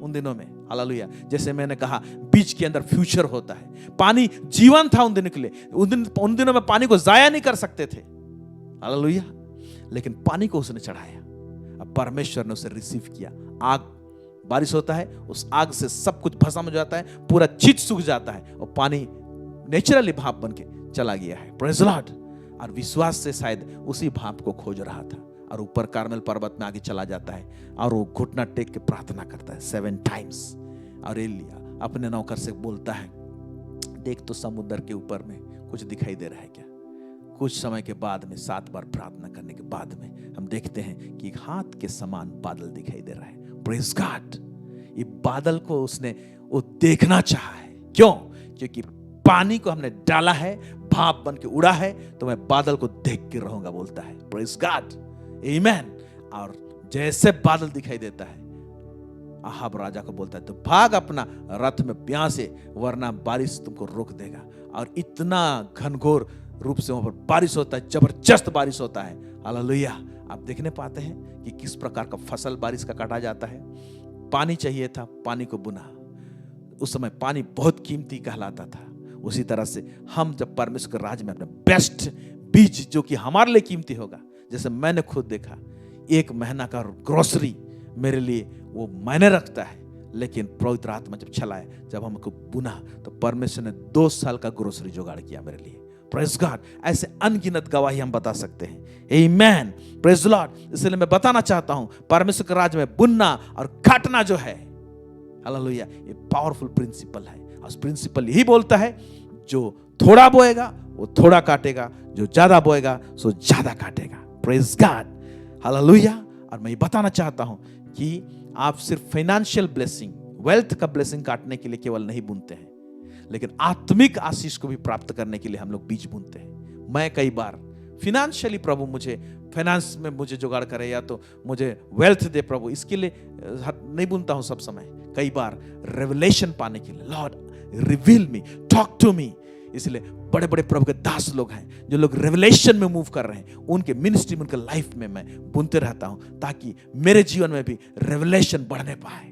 C: उन दिनों में, हालेलुया। जैसे मैंने कहा बीज के अंदर फ्यूचर होता है, पानी जीवन था उन दिनों के लिए। उन दिनों में पानी को जाया नहीं कर सकते थे, हालेलुया। लेकिन पानी को उसने चढ़ाया, अब परमेश्वर ने उसे रिसीव किया। आग, बारिश होता है, उस आग से सब कुछ भस्म हो जाता है, पूरा चीज सूख जाता है और पानी नेचुरली भाप बन के चला गया है। Praise the Lord. और विश्वास से शायद उसी भाप को खोज रहा था और ऊपर कार्मेल पर्वत में आगे चला जाता है और वो घुटना टेक के प्रार्थना करता है 7 टाइम्स। और एलिया अपने नौकर से बोलता है, देख तो समुद्र के ऊपर में कुछ दिखाई दे रहा है क्या? कुछ समय के बाद में 7 बार प्रार्थना करने के बाद में हम देखते हैं कि हाथ के समान बादल दिखाई दे रहा है। Praise God. ये बादल को उसने वो देखना चाहा है। क्यों? क्योंकि पानी को हमने डाला है, भाप बन के उड़ा है, तो मैं बादल को देख के रहूंगा, बोलता है। प्रेज गॉड, आमेन। और जैसे बादल दिखाई देता है, अहाब राजा को बोलता है, तो भाग अपना रथ में ब्याह से, वरना बारिश तुमको रोक देगा। और इतना घनघोर रूप से वहां पर बारिश होता है, जबरदस्त बारिश होता है, हालेलुया। आप देखने पाते हैं कि किस प्रकार का फसल बारिश का काटा जाता है। पानी चाहिए था, पानी को बुना। उस समय पानी बहुत कीमती कहलाता था। उसी तरह से हम जब परमेश्वर के राज में अपने बेस्ट बीज, जो कि हमारे लिए कीमती होगा, जैसे मैंने खुद देखा, 1 महीना का ग्रोसरी मेरे लिए वो मायने रखता है। लेकिन पवित्र आत्मा जब चलाए, जब हमको बुना, तो परमेश्वर ने 2 साल का ग्रोसरी जुगाड़ किया मेरे लिए। Praise God. ऐसे अनगिनत गवाही हम बता सकते हैं। आमेन, प्रेज द लॉर्ड। इसलिए मैं बताना चाहता हूं, परमेश्वर के राज में बुनना और काटना जो है, हालेलुया, ये पावरफुल प्रिंसिपल है। और प्रिंसिपल यही बोलता है, जो थोड़ा बोएगा वो थोड़ा काटेगा, जो ज्यादा बोएगा सो ज्यादा काटेगा। Praise God, hallelujah. और मैं ये बताना चाहता हूं कि आप सिर्फ फाइनेंशियल ब्लेसिंग, वेल्थ का ब्लेसिंग काटने के लिए केवल नहीं बुनते हैं, लेकिन आत्मिक आशीष को भी प्राप्त करने के लिए हम लोग बीज बुनते हैं। मैं कई बार फिनेंशियली, प्रभु मुझे फाइनेंस में मुझे जुगाड़ करे, या तो मुझे वेल्थ दे प्रभु, इसके लिए नहीं बुनता हूं सब समय। कई बार रेवलेशन पाने के लिए, Lord reveal me, talk to me. इसलिए बड़े बड़े प्रभु के दास लोग हैं जो लोग रेवलेशन में मूव कर रहे हैं, उनके मिनिस्ट्री में, उनके लाइफ में मैं बुनते रहता हूं, ताकि मेरे जीवन में भी रेवलेशन बढ़ने पाए।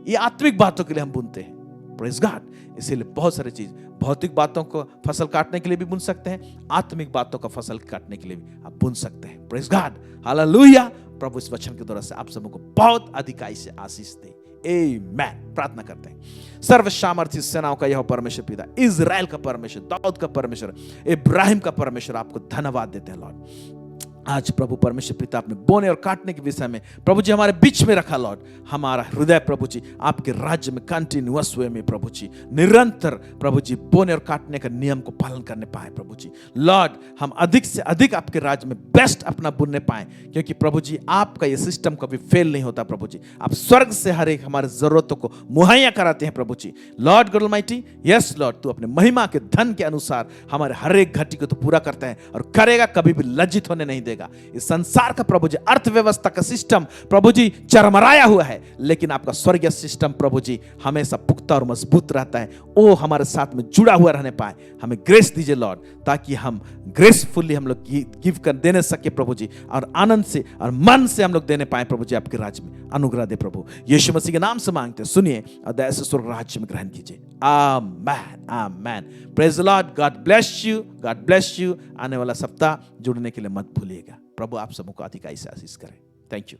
C: ये आत्मिक बातों के लिए हम बुनते हैं। Praise God. इसीलिए बहुत सारी चीज, भौतिक बातों को फसल काटने के लिए भी बुन सकते हैं, आत्मिक बातों का फसल काटने के लिए भी आप बुन सकते हैं। Praise God, hallelujah. प्रभु इस वचन के द्वारा से आप सबको बहुत अधिकाई से आशीष दे। आमेन। प्रार्थना करते हैं। सर्वसामर्थी सेनाओं का यह परमेश्वर पिता, इजराइल का परमेश्वर, दाऊद का परमेश्वर, इब्राहिम का परमेश्वर, आपको धन्यवाद देते हैं लॉर्ड। आज प्रभु परमेश्वर पिता आपने बोने और काटने के विषय में प्रभु जी हमारे बीच में रखा लॉर्ड। हमारा हृदय प्रभु जी आपके राज्य में कंटिन्यूअस वे में प्रभु जी निरंतर प्रभु जी बोने और काटने का नियम को पालन करने पाए प्रभु जी। लॉर्ड हम अधिक से अधिक आपके राज्य में बेस्ट अपना बुनने पाए, क्योंकि प्रभु जी आपका ये सिस्टम कभी फेल नहीं होता प्रभु जी। आप स्वर्ग से हर एक हमारे जरूरतों को मुहैया कराते हैं प्रभु जी। Lord God almighty, yes Lord, तू अपने महिमा के धन के अनुसार हमारे हर एक घटी को तो पूरा करता है और करेगा, कभी भी लज्जित होने नहीं देगा। इस संसार का प्रभु जी अर्थव्यवस्था का सिस्टम प्रभु जी चरमराया हुआ है, लेकिन आपका स्वर्गीय सिस्टम प्रभु जी हमेशा पुख्ता और मजबूत रहता है। ओ हमारे साथ में जुड़ा हुआ रहने पाए, हमें ग्रेस दीजिए लॉर्ड, ताकि हम ग्रेसफुल्ली हम लोग गिव कर देने सके प्रभु जी, और आनंद से और मन से हम लोग देने पाए प्रभु जी। आपके राज्य में अनुग्रह दे प्रभु, यीशु मसीह के नाम से मांगते हैं, सुनिए और दया से स्वर्ग राज्य में ग्रहण कीजिए। Amen amen. Praise the Lord. God bless you, God bless you. आने वाला सप्ताह जुड़ने के लिए मत भूलिएगा। प्रभु आप सबको अधिक आशीष करे। Thank you.